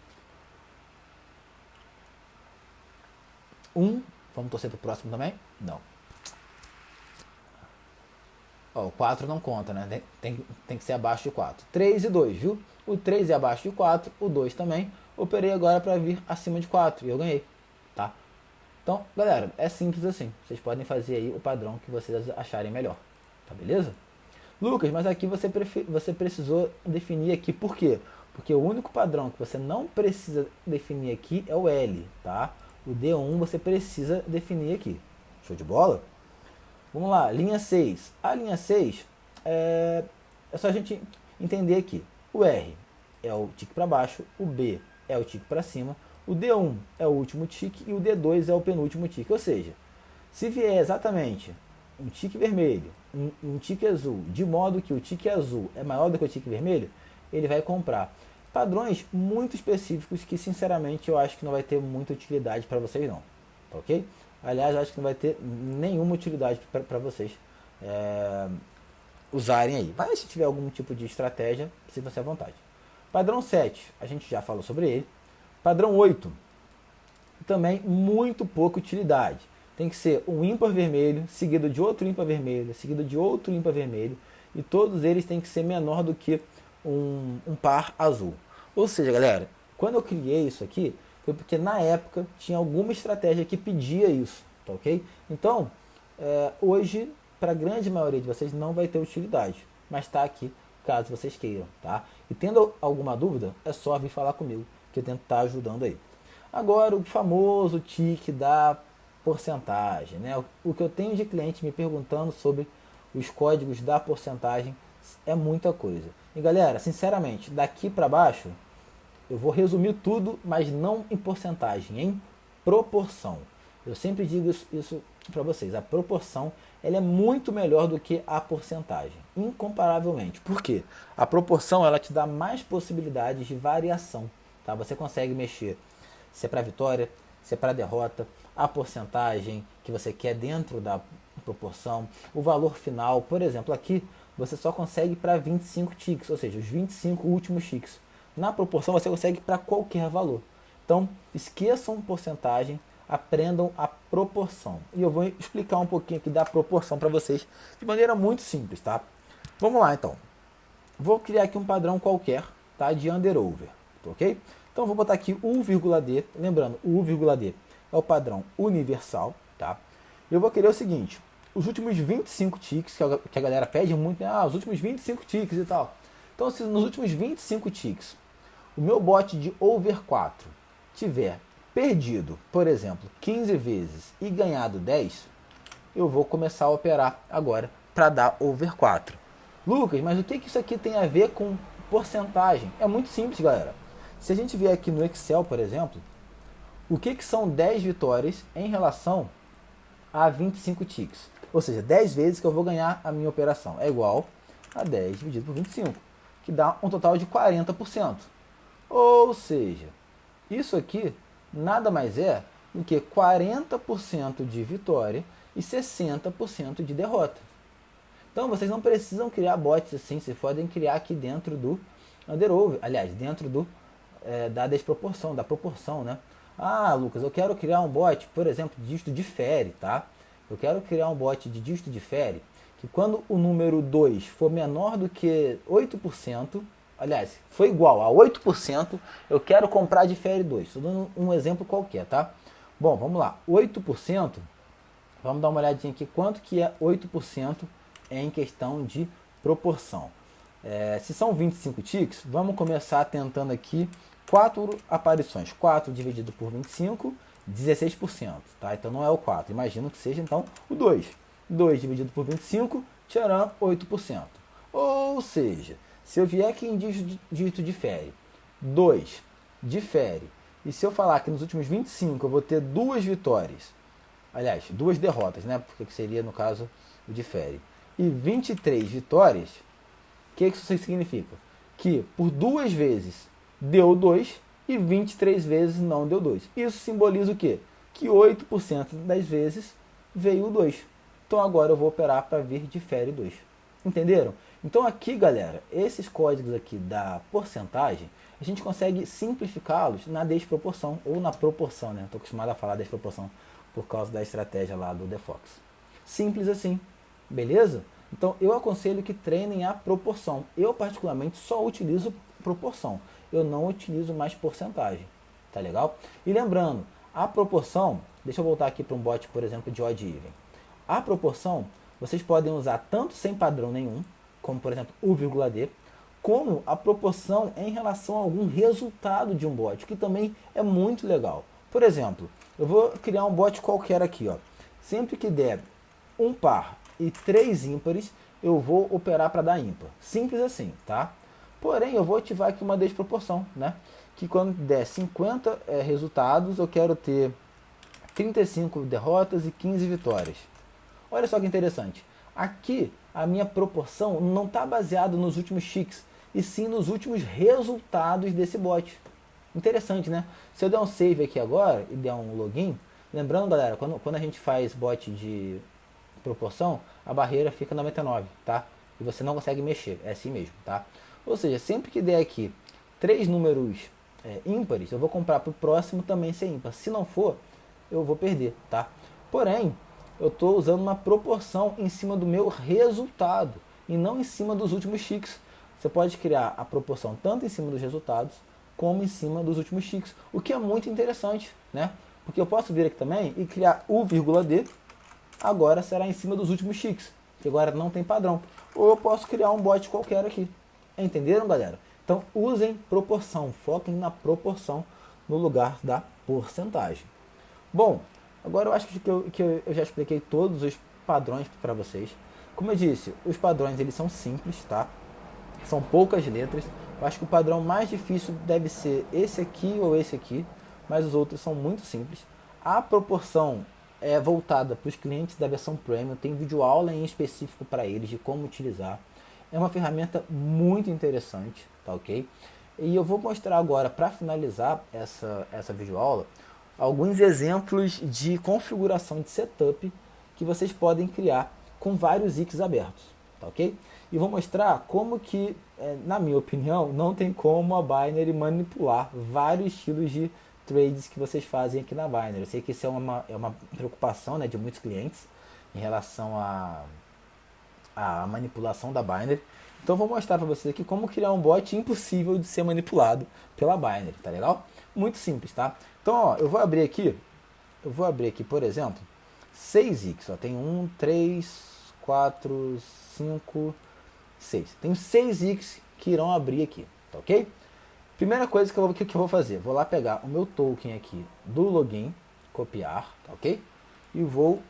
1, vamos torcer para o próximo também? Não. Ó, o 4 não conta, né? Tem que ser abaixo de 4. 3 e 2, viu? O 3 é abaixo de 4, o 2 também. Operei agora para vir acima de 4 e eu ganhei, tá? Então, galera, é simples assim. Vocês podem fazer aí o padrão que vocês acharem melhor, tá beleza? Lucas, mas aqui você precisou definir aqui por quê? Porque o único padrão que você não precisa definir aqui é o L, tá? O D1 você precisa definir aqui. Show de bola? Vamos lá, linha 6. A linha 6 é só a gente entender aqui. O R é o tique para baixo, o B é o tique para cima, o D1 é o último tique e o D2 é o penúltimo tique. Ou seja, se vier exatamente um tique vermelho, um tique azul, de modo que o tique azul é maior do que o tique vermelho, ele vai comprar. Padrões muito específicos que, sinceramente, eu acho que não vai ter muita utilidade para vocês não, tá ok? Aliás, eu acho que não vai ter nenhuma utilidade para vocês usarem aí. Mas se tiver algum tipo de estratégia, se você à vontade. Padrão 7, a gente já falou sobre ele. Padrão 8, também muito pouca utilidade. Tem que ser um ímpar vermelho, seguido de outro ímpar vermelho, seguido de outro ímpar vermelho, e todos eles têm que ser menor do que um par azul. Ou seja, galera, quando eu criei isso aqui, foi porque na época tinha alguma estratégia que pedia isso, tá ok? Então, hoje, para a grande maioria de vocês, não vai ter utilidade, mas está aqui caso vocês queiram, tá? E tendo alguma dúvida, é só vir falar comigo, que eu tento estar ajudando aí. Agora, o famoso tique da porcentagem, né? O que eu tenho de cliente me perguntando sobre os códigos da porcentagem é muita coisa. E galera, sinceramente, daqui para baixo, eu vou resumir tudo, mas não em porcentagem, em proporção. Eu sempre digo isso para vocês, a proporção ela é muito melhor do que a porcentagem, incomparavelmente. Por quê? A proporção ela te dá mais possibilidades de variação, tá? Você consegue mexer se é para vitória, se é para derrota, a porcentagem que você quer dentro da proporção, o valor final. Por exemplo, aqui você só consegue para 25 ticks, ou seja, os 25 últimos ticks. Na proporção você consegue para qualquer valor. Então, esqueçam porcentagem, aprendam a proporção. E eu vou explicar um pouquinho aqui da proporção para vocês de maneira muito simples, tá? Vamos lá, então. Vou criar aqui um padrão qualquer, tá? De under-over, ok? Então, vou botar aqui U,D. Lembrando, o U,D é o padrão universal, tá? Eu vou querer o seguinte, os últimos 25 ticks, que a galera pede muito, né? Os últimos 25 ticks e tal. Então, se nos últimos 25 ticks, o meu bot de over 4 tiver perdido, por exemplo, 15 vezes e ganhado 10, eu vou começar a operar agora para dar over 4. Lucas, mas o que isso aqui tem a ver com porcentagem? É muito simples, galera. Se a gente vier aqui no Excel, por exemplo, o que são 10 vitórias em relação a 25 ticks? Ou seja, 10 vezes que eu vou ganhar a minha operação é igual a 10 dividido por 25, que dá um total de 40%. Ou seja, isso aqui nada mais é do que 40% de vitória e 60% de derrota. Então vocês não precisam criar bots assim, vocês podem criar aqui dentro do under-over, aliás, dentro da desproporção, da proporção, né? Ah, Lucas, eu quero criar um bot, por exemplo, de dígito difere, tá? Eu quero criar um bot de dígito difere, que quando o número 2 for menor do que 8%, aliás, foi igual a 8%, eu quero comprar difere 2. Estou dando um exemplo qualquer, tá? Bom, vamos lá. 8%, vamos dar uma olhadinha aqui quanto que é 8% em questão de proporção. Se são 25 ticks, vamos começar tentando aqui 4 aparições. 4 dividido por 25, 16%. Tá? Então não é o 4. Imagino que seja então o 2. 2 dividido por 25, tcharam, 8%. Ou seja, se eu vier aqui em dígito difere, 2 difere, e se eu falar que nos últimos 25 eu vou ter 2 vitórias, aliás, 2 derrotas, né? Porque seria no caso o difere, e 23 vitórias, o que isso significa? Que por 2 vezes deu 2 e 23 vezes não deu 2. Isso simboliza o quê? Que 8% das vezes veio o 2. Então agora eu vou operar para vir difere 2. Entenderam? Então aqui, galera, esses códigos aqui da porcentagem, a gente consegue simplificá-los na desproporção ou na proporção, né? Estou acostumado a falar desproporção por causa da estratégia lá do DeFox. Simples assim, beleza? Então eu aconselho que treinem a proporção. Eu particularmente só utilizo proporção. Eu não utilizo mais porcentagem. Tá legal? E lembrando, a proporção, deixa eu voltar aqui para um bot, por exemplo, de odd even. A proporção, vocês podem usar tanto sem padrão nenhum, como por exemplo o `D, como a proporção em relação a algum resultado de um bot, que também é muito legal. Por exemplo, eu vou criar um bot qualquer aqui, ó. Sempre que der um par e 3 ímpares, eu vou operar para dar ímpar. Simples assim, tá? Porém, eu vou ativar aqui uma desproporção, né? Que quando der 50 resultados, eu quero ter 35 derrotas e 15 vitórias. Olha só que interessante. Aqui, a minha proporção não está baseada nos últimos ticks, e sim nos últimos resultados desse bot. Interessante, né? Se eu der um save aqui agora e der um login, lembrando, galera, quando a gente faz bot de proporção, a barreira fica 99, tá? E você não consegue mexer, é assim mesmo, tá? Ou seja, sempre que der aqui 3 números ímpares, eu vou comprar para o próximo também ser ímpar. Se não for, eu vou perder, tá? Porém, eu estou usando uma proporção em cima do meu resultado e não em cima dos últimos ticks. Você pode criar a proporção tanto em cima dos resultados como em cima dos últimos ticks, o que é muito interessante, né? Porque eu posso vir aqui também e criar o `D, agora será em cima dos últimos ticks, que agora não tem padrão. Ou eu posso criar um bot qualquer aqui. Entenderam, galera? Então usem proporção, foquem na proporção no lugar da porcentagem. Bom, agora eu acho que eu já expliquei todos os padrões para vocês. Como eu disse, os padrões eles são simples, tá? São poucas letras. Eu acho que o padrão mais difícil deve ser esse aqui ou esse aqui, mas os outros são muito simples. A proporção é voltada para os clientes da versão Premium, tem vídeo aula em específico para eles de como utilizar. É uma ferramenta muito interessante, tá ok? E eu vou mostrar agora, para finalizar essa videoaula, alguns exemplos de configuração de setup que vocês podem criar com vários ICs abertos, tá ok? E vou mostrar como que, na minha opinião, não tem como a Binary manipular vários estilos de trades que vocês fazem aqui na Binary. Eu sei que isso é uma preocupação, né, de muitos clientes em relação à manipulação da Binary. Então vou mostrar para vocês aqui como criar um bot impossível de ser manipulado pela Binary, tá legal? Muito simples, tá? Então, ó, eu vou abrir aqui, por exemplo, 6 ICs, ó, tem 1, 3, 4, 5, 6. Tenho 6 ICs que irão abrir aqui, tá ok? Primeira coisa que eu vou fazer, vou lá pegar o meu token aqui do login, copiar, tá ok? E vou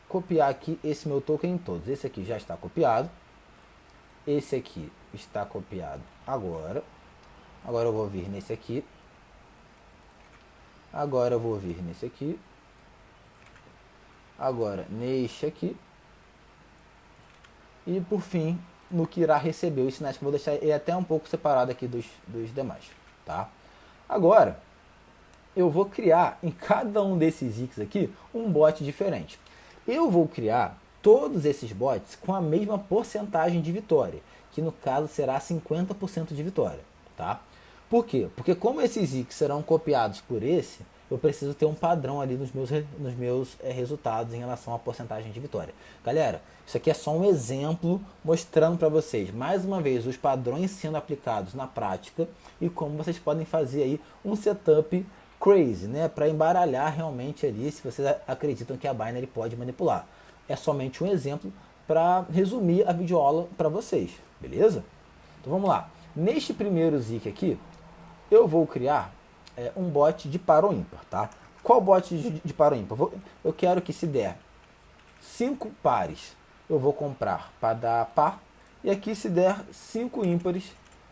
copiar aqui esse meu token em todos. Esse aqui já está copiado. Esse aqui está copiado agora. Agora eu vou vir nesse aqui. Agora eu vou vir nesse aqui. Agora neste aqui. E por fim, no que irá receber os sinais, que eu vou deixar ele até um pouco separado aqui dos demais, tá? Agora, eu vou criar em cada um desses ICs aqui um bot diferente. Eu vou criar todos esses bots com a mesma porcentagem de vitória, que no caso será 50% de vitória, tá? Por quê? Porque como esses ICs serão copiados por esse, eu preciso ter um padrão ali nos meus resultados em relação à porcentagem de vitória. Galera, isso aqui é só um exemplo mostrando para vocês, mais uma vez, os padrões sendo aplicados na prática e como vocês podem fazer aí um setup crazy, né? Para embaralhar realmente ali, se vocês acreditam que a Binary pode manipular. É somente um exemplo para resumir a videoaula para vocês, beleza? Então vamos lá. Neste primeiro ZIC aqui, eu vou criar um bot de par ou ímpar, tá? Qual bot de par ou ímpar? Eu quero que se der 5 pares, eu vou comprar para dar par, e aqui se der 5 ímpares,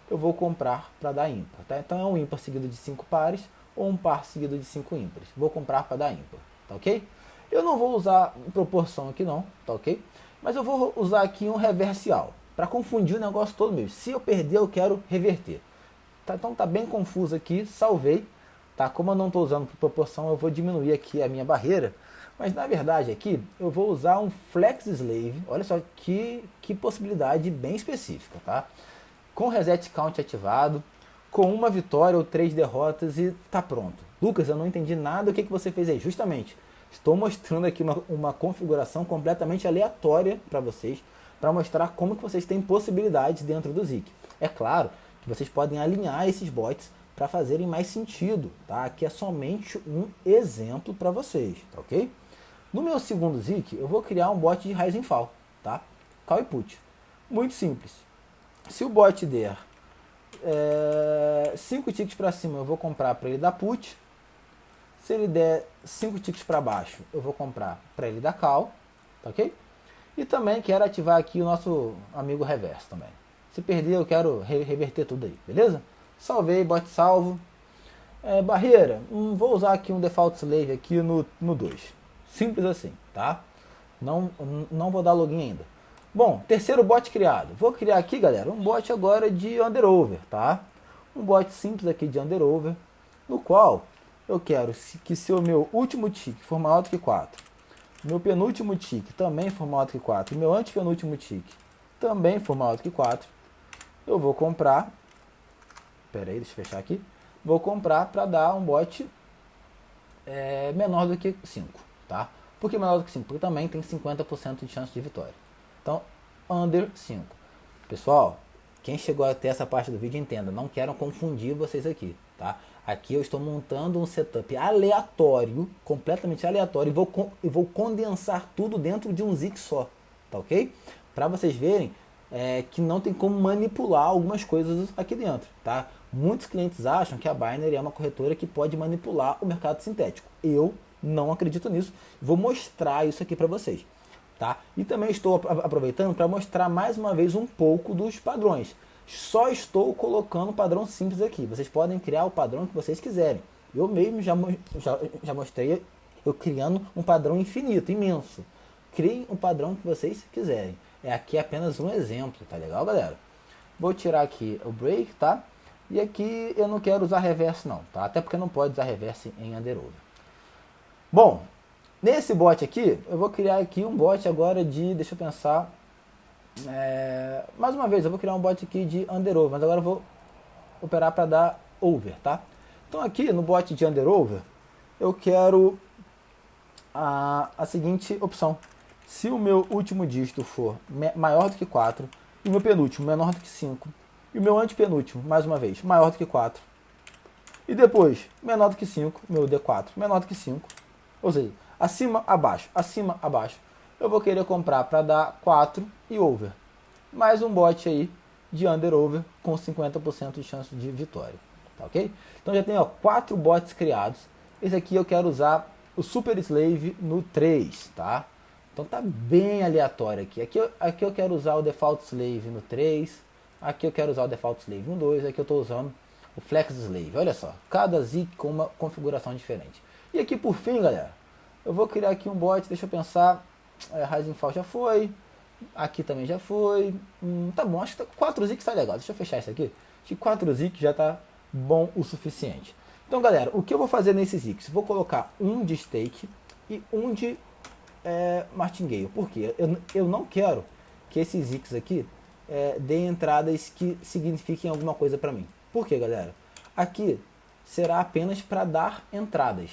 eu vou comprar para dar ímpar, tá? Então é um ímpar seguido de 5 pares, ou um par seguido de 5 ímpares. Vou comprar para dar ímpar, tá ok? Eu não vou usar proporção aqui não, tá ok? Mas eu vou usar aqui um reversial, para confundir o negócio todo mesmo. Se eu perder, eu quero reverter. Tá, então tá bem confuso aqui, salvei. Tá? Como eu não estou usando por proporção, eu vou diminuir aqui a minha barreira. Mas na verdade aqui, eu vou usar um Flex Slave. Olha só que possibilidade bem específica, tá? Com Reset Count ativado, com uma vitória ou 3 derrotas e tá pronto. Lucas, eu não entendi nada do que você fez aí. Justamente, estou mostrando aqui uma configuração completamente aleatória para vocês, para mostrar como que vocês têm possibilidades dentro do Zik. É claro que vocês podem alinhar esses bots para fazerem mais sentido, tá? Aqui é somente um exemplo para vocês, tá ok? No meu segundo Zik, eu vou criar um bot de Rising Fall, tá? Call e Put. Muito simples. Se o bot der 5 ticks para cima, eu vou comprar para ele dar Put. Se ele der 5 ticks para baixo, eu vou comprar para ele dar Call, tá ok? E também quero ativar aqui o nosso amigo reverso também. Se perder, eu quero reverter tudo aí, beleza? Salvei, bot salvo. Barreira, vou usar aqui um default slave aqui no 2. Simples assim, tá? Não vou dar login ainda. Bom, terceiro bot criado. Vou criar aqui, galera, um bot agora de underover, tá? Um bot simples aqui de underover, no qual eu quero que se o meu último tick for maior do que 4, meu penúltimo tick também for maior do que 4, e meu antepenúltimo tick também for maior do que 4, eu vou comprar, pera aí, deixa eu fechar aqui, vou comprar para dar um bot menor do que 5, tá? Por que menor do que 5? Porque também tem 50% de chance de vitória. Então, under 5. Pessoal, quem chegou até essa parte do vídeo entenda, não quero confundir vocês aqui, tá? Aqui eu estou montando um setup aleatório, completamente aleatório, e vou condensar tudo dentro de um Zik só, tá ok? Para vocês verem que não tem como manipular algumas coisas aqui dentro, tá? Muitos clientes acham que a Binary é uma corretora que pode manipular o mercado sintético. Eu não acredito nisso, vou mostrar isso aqui para vocês, tá? E também estou aproveitando para mostrar mais uma vez um pouco dos padrões. Só estou colocando o padrão simples aqui. Vocês podem criar o padrão que vocês quiserem. Eu mesmo já mostrei eu criando um padrão infinito, imenso. Criem o padrão que vocês quiserem. Aqui é apenas um exemplo, tá legal, galera? Vou tirar aqui o break, tá? E aqui eu não quero usar reverse não, tá? Até porque não pode usar reverse em underover. Bom, nesse bot aqui, eu vou criar aqui um bot agora de, deixa eu pensar, mais uma vez, eu vou criar um bot aqui de underover, mas agora eu vou operar para dar over, tá? Então aqui no bot de underover, eu quero a seguinte opção. Se o meu último dígito for maior do que 4, e o meu penúltimo menor do que 5, e o meu antepenúltimo, mais uma vez, maior do que 4, e depois menor do que 5, meu D4 menor do que 5, ou seja, acima, abaixo, eu vou querer comprar para dar 4 e over. Mais um bot aí de underover com 50% de chance de vitória. Tá ok? Então já tenho 4 bots criados. Esse aqui eu quero usar o Super Slave no 3, tá? Então tá bem aleatório aqui. Aqui eu quero usar o Default Slave no 3. Aqui eu quero usar o Default Slave no 2. Aqui eu estou usando o Flex Slave. Olha só, cada Zik com uma configuração diferente. E aqui por fim, galera, eu vou criar aqui um bot, deixa eu pensar. Rising Fall já foi. Aqui também já foi. Tá bom, acho que 4 Zik tá legal. Deixa eu fechar isso aqui. Acho que 4 Zik já tá bom o suficiente. Então, galera, o que eu vou fazer nesses Ziks? Vou colocar um de stake e um de martingale. Por quê? Eu não quero que esses Ziks aqui deem entradas que signifiquem alguma coisa para mim. Por quê, galera? Aqui será apenas para dar entradas.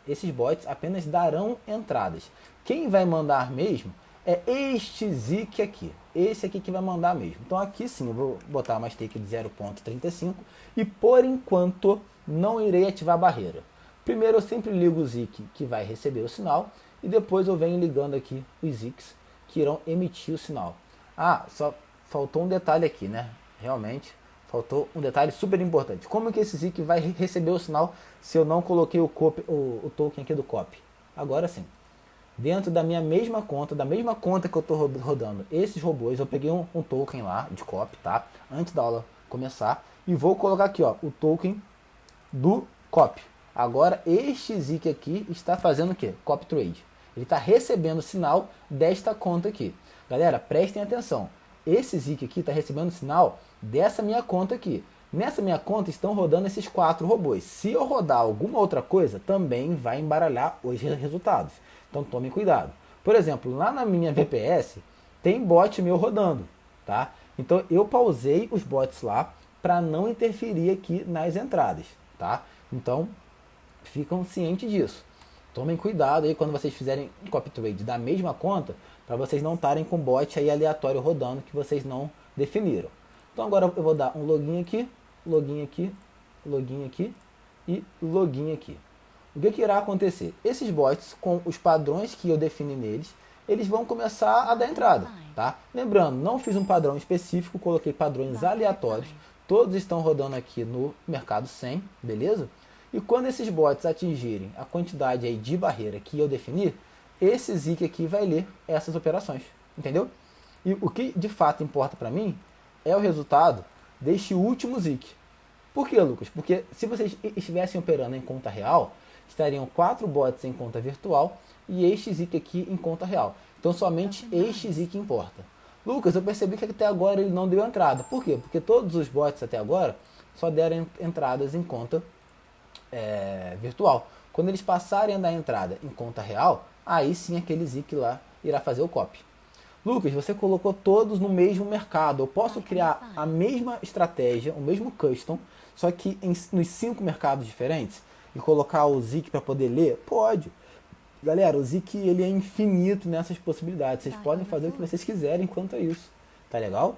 Esses bots apenas darão entradas. Quem vai mandar mesmo é este Zik aqui. Esse aqui que vai mandar mesmo. Então aqui sim eu vou botar uma stake de 0.35 e por enquanto não irei ativar a barreira. Primeiro eu sempre ligo o Zik que vai receber o sinal e depois eu venho ligando aqui os Ziks que irão emitir o sinal. Ah, só faltou um detalhe aqui, né? Realmente faltou um detalhe super importante. Como que esse Zik vai receber o sinal se eu não coloquei o token aqui do copy? Agora sim. Dentro da minha mesma conta, que eu estou rodando esses robôs, eu peguei um token lá de copy, tá? Antes da aula começar. E vou colocar aqui, ó, o token do copy. Agora este Zik aqui está fazendo o quê? Copy trade. Ele está recebendo o sinal desta conta aqui. Galera, prestem atenção. Esse Zik aqui está recebendo o sinal dessa minha conta aqui. Nessa minha conta estão rodando esses 4 robôs. Se eu rodar alguma outra coisa, também vai embaralhar os resultados. Então tomem cuidado. Por exemplo, lá na minha VPS tem bot meu rodando, tá? Então eu pausei os bots lá para não interferir aqui nas entradas, tá? Então ficam cientes disso. Tomem cuidado aí quando vocês fizerem copy trade da mesma conta, para vocês não estarem com bot aí aleatório rodando que vocês não definiram. Então agora eu vou dar um login aqui, login aqui, login aqui e login aqui. O que irá acontecer? Esses bots, com os padrões que eu defini neles, eles vão começar a dar entrada, tá? Lembrando, não fiz um padrão específico, coloquei padrões aleatórios, todos estão rodando aqui no mercado 100, beleza? E quando esses bots atingirem a quantidade aí de barreira que eu defini, esse Zik aqui vai ler essas operações, entendeu? E o que de fato importa para mim é o resultado deste último Zik. Por que, Lucas? Porque se vocês estivessem operando em conta real, estariam 4 bots em conta virtual e este Zik aqui em conta real. Então somente este Zik importa. Lucas, eu percebi que até agora ele não deu entrada. Por quê? Porque todos os bots até agora só deram entradas em conta virtual. Quando eles passarem a dar entrada em conta real, aí sim aquele Zik lá irá fazer o copy. Lucas, você colocou todos no mesmo mercado. Eu posso criar a mesma estratégia, o mesmo custom, só que nos 5 mercados diferentes? E colocar o Zik para poder ler? Pode. Galera, o Zik ele é infinito nessas possibilidades. Vocês podem fazer o que vocês quiserem quanto a isso. Tá legal?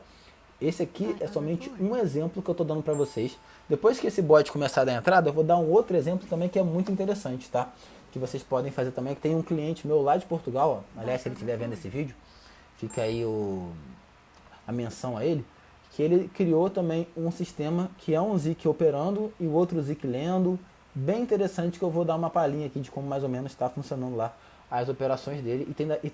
Esse aqui é somente um exemplo que eu estou dando para vocês. Depois que esse bot começar a dar entrada, eu vou dar um outro exemplo também que é muito interessante, tá? Que vocês podem fazer também, que tem um cliente meu lá de Portugal, ó. Aliás, se ele estiver vendo esse vídeo, fica aí a menção a ele, que ele criou também um sistema que é um Zik operando e o outro Zik lendo. Bem interessante, que eu vou dar uma palhinha aqui de como mais ou menos está funcionando lá as operações dele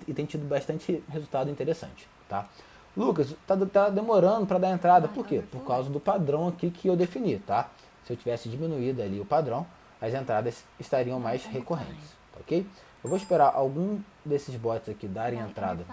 e tem tido bastante resultado interessante, tá? Lucas, tá demorando para dar entrada, por quê? Por causa do padrão aqui que eu defini, tá? Se eu tivesse diminuído ali o padrão, as entradas estariam mais recorrentes, tá ok? Eu vou esperar algum desses bots aqui darem entrada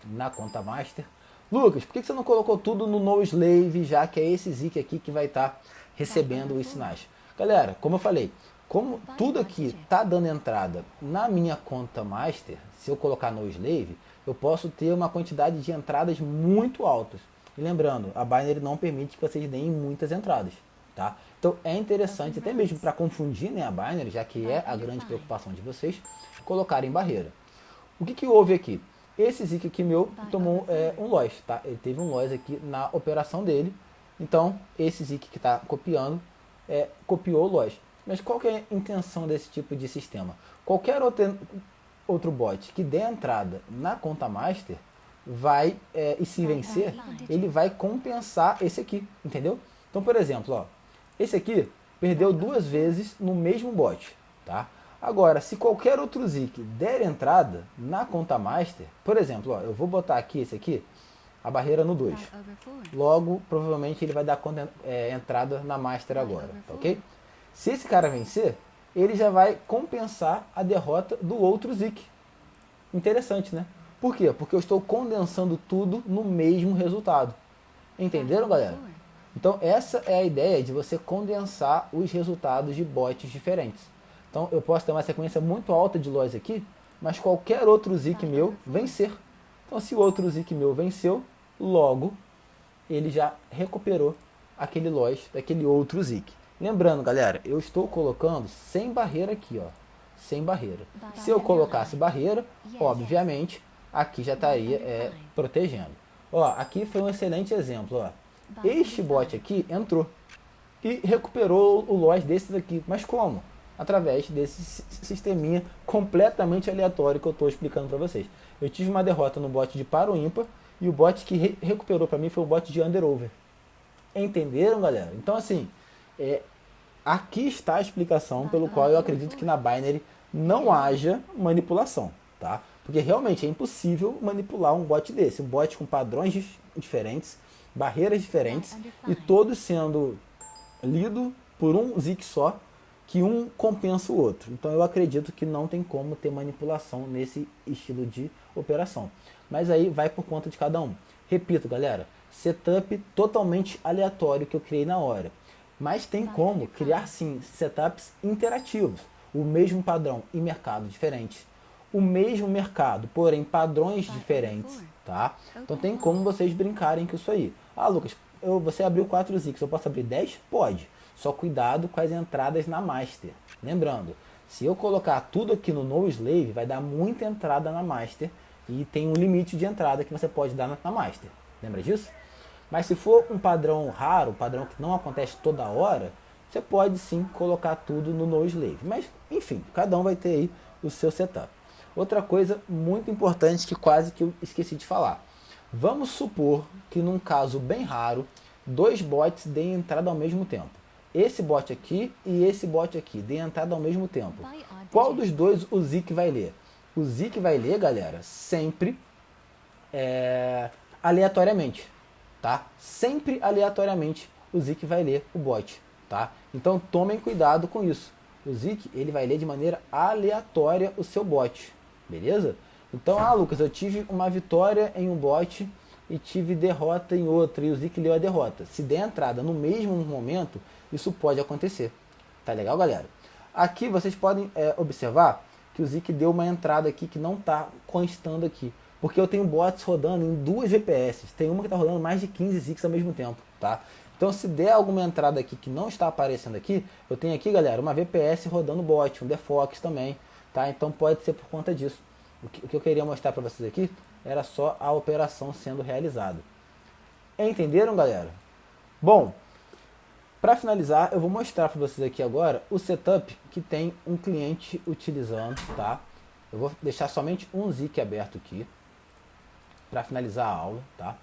na conta master. Lucas, por que você não colocou tudo no NoSlave, já que é esse Zik aqui que vai estar recebendo os sinais? Galera, como eu falei, como tudo aqui está dando entrada na minha conta master, se eu colocar NoSlave, eu posso ter uma quantidade de entradas muito altas. E lembrando, a Binary não permite que vocês deem muitas entradas, tá? Então é interessante, até mesmo para confundir, né, a Binary, já que é a grande preocupação de vocês, colocarem barreira. O que houve aqui? Esse Zik aqui meu tomou um loss, tá? Ele teve um loss aqui na operação dele. Então, esse Zik que está copiando, copiou o loss. Mas qual que é a intenção desse tipo de sistema? Qualquer outro bot que dê entrada na conta master vai, e se vencer, ele vai compensar esse aqui, entendeu? Então, por exemplo, ó, esse aqui perdeu 2 vezes no mesmo bot, tá? Agora, se qualquer outro Zik der entrada na conta master, por exemplo, ó, eu vou botar aqui esse aqui, a barreira no 2. Logo, provavelmente ele vai dar entrada na master agora, tá ok? Se esse cara vencer, ele já vai compensar a derrota do outro Zik. Interessante, né? Por quê? Porque eu estou condensando tudo no mesmo resultado. Entenderam, galera? Então essa é a ideia de você condensar os resultados de bots diferentes. Então eu posso ter uma sequência muito alta de loss aqui, mas qualquer outro Zik meu vencer. Então se o outro Zik meu venceu, logo ele já recuperou aquele loss daquele outro Zik. Lembrando, galera, eu estou colocando sem barreira aqui, ó. Sem barreira. Se eu colocasse barreira, obviamente, aqui já estaria protegendo. Ó, aqui foi um excelente exemplo, ó. Este bot aqui entrou e recuperou o loss desses aqui. Mas como? Através desse sisteminha completamente aleatório que eu estou explicando para vocês. Eu tive uma derrota no bot de par ou ímpar e o bot que recuperou para mim foi o bot de under-over. Entenderam, galera? Então, assim, aqui está a explicação pelo qual eu acredito que na Binary não haja manipulação, tá? Porque realmente é impossível manipular um bot desse. Um bot com padrões diferentes, barreiras diferentes e todos sendo lido por um Zik só, que um compensa o outro. Então eu acredito que não tem como ter manipulação nesse estilo de operação. Mas aí vai por conta de cada um. Repito, galera, setup totalmente aleatório que eu criei na hora. Mas tem como criar sim setups interativos. O mesmo padrão em mercado diferente. O mesmo mercado, porém padrões diferentes, tá? Então tem como vocês brincarem com isso aí. Ah, Lucas, você abriu 4 Ziks, eu posso abrir 10? Pode. Só cuidado com as entradas na master. Lembrando, se eu colocar tudo aqui no NoSlave, vai dar muita entrada na master, E tem um limite de entrada que você pode dar na master. Lembra disso? Mas se for um padrão raro, um padrão que não acontece toda hora, você pode sim colocar tudo no no slave. Mas, enfim, cada um vai ter aí o seu setup. Outra coisa muito importante que quase que eu esqueci de falar. Vamos supor que num caso bem raro, dois bots deem entrada ao mesmo tempo. Esse bot aqui e esse bot aqui deem entrada ao mesmo tempo. Qual dos dois o Zik vai ler? O Zik vai ler, galera, sempre aleatoriamente, tá? Sempre aleatoriamente o Zik vai ler o bot, tá? Então tomem cuidado com isso. O Zik, ele vai ler de maneira aleatória o seu bot, beleza? Então, Lucas, eu tive uma vitória em um bot e tive derrota em outro, e o Zik leu a derrota. Se der entrada no mesmo momento, isso pode acontecer. Tá legal, galera? Aqui vocês podem observar que o Zik deu uma entrada aqui que não está constando aqui. Porque eu tenho bots rodando em 2 VPS. Tem uma que está rodando mais de 15 Ziks ao mesmo tempo, tá? Então se der alguma entrada aqui que não está aparecendo aqui, eu tenho aqui, galera, uma VPS rodando bot, um Defox também, tá? Então pode ser por conta disso. O que eu queria mostrar para vocês aqui era só a operação sendo realizada. Entenderam, galera? Bom, para finalizar, eu vou mostrar para vocês aqui agora o setup que tem um cliente utilizando, tá? Eu vou deixar somente um Zik aberto aqui para finalizar a aula, tá?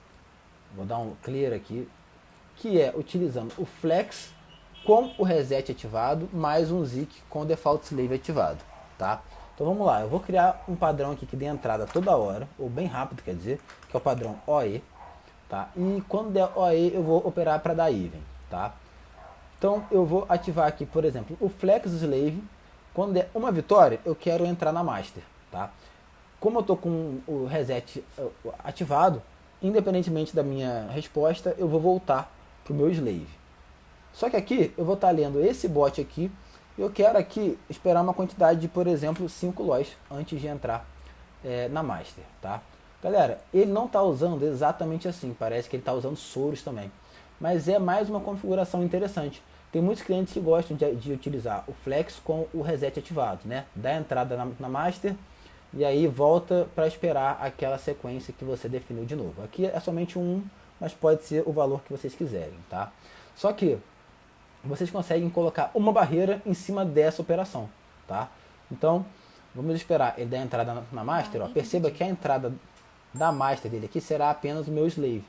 Vou dar um clear aqui, que é utilizando o Flex com o reset ativado, mais um Zik com o default slave ativado, tá? Então vamos lá, eu vou criar um padrão aqui que dê entrada toda hora, ou bem rápido, quer dizer, que é o padrão OE, tá? E quando der OE eu vou operar para dar even, tá? Então eu vou ativar aqui, por exemplo, o Flex Slave. Quando der uma vitória, eu quero entrar na Master, tá? Como eu estou com o reset ativado, independentemente da minha resposta, eu vou voltar para o meu Slave. Só que aqui eu vou estar lendo esse bot aqui, e eu quero aqui esperar uma quantidade de, por exemplo, 5 lois antes de entrar na Master, tá? Galera, ele não está usando exatamente assim, parece que ele está usando Soros também. Mas é mais uma configuração interessante. Tem muitos clientes que gostam de utilizar o Flex com o reset ativado, né? Dá entrada na Master e aí volta para esperar aquela sequência que você definiu de novo. Aqui é somente um, mas pode ser o valor que vocês quiserem, tá? Só que vocês conseguem colocar uma barreira em cima dessa operação, tá? Então, vamos esperar ele dar entrada na Master, ó. Perceba que a entrada da Master dele aqui será apenas o meu Slave.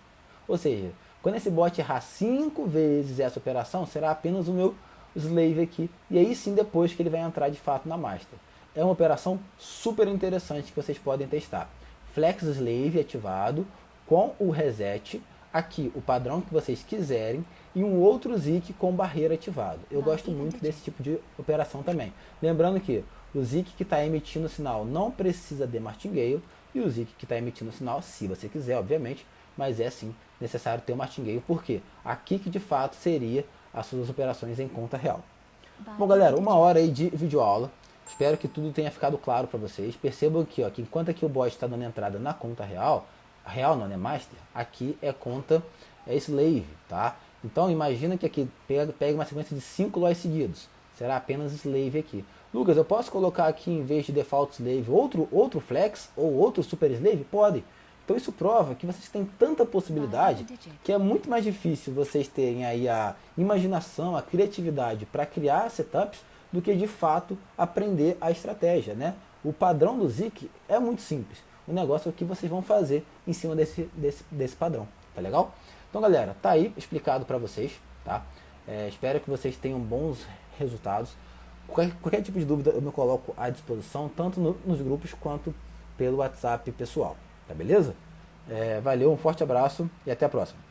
Ou seja, quando esse bot errar 5 vezes essa operação, será apenas o meu Slave aqui. E aí sim, depois que ele vai entrar de fato na Master. É uma operação super interessante que vocês podem testar. Flex Slave ativado com o reset. Aqui o padrão que vocês quiserem. E um outro Zik com barreira ativado. Eu gosto muito desse tipo de operação também. Lembrando que o Zik que está emitindo o sinal não precisa de martingale. E o Zik que está emitindo o sinal, se você quiser, obviamente, mas é sim necessário ter o martingale, porque aqui que de fato seria as suas operações em conta real. Bom, galera, 1 hora aí de videoaula. Espero que tudo tenha ficado claro para vocês. Percebam aqui, ó, que enquanto aqui o bot está dando entrada na conta real, real não é master, aqui é conta slave, tá? Então imagina que aqui pega uma sequência de 5 lois seguidos. Será apenas slave aqui. Lucas, eu posso colocar aqui em vez de default slave outro flex ou outro super slave? Pode. Então isso prova que vocês têm tanta possibilidade que é muito mais difícil vocês terem aí a imaginação, a criatividade para criar setups do que de fato aprender a estratégia, né? O padrão do Zik é muito simples. O negócio é o que vocês vão fazer em cima desse padrão, tá legal? Então galera, tá aí explicado para vocês, tá? Espero que vocês tenham bons resultados. Qualquer tipo de dúvida eu me coloco à disposição, tanto nos grupos quanto pelo WhatsApp pessoal. Tá beleza? Valeu, um forte abraço e até a próxima.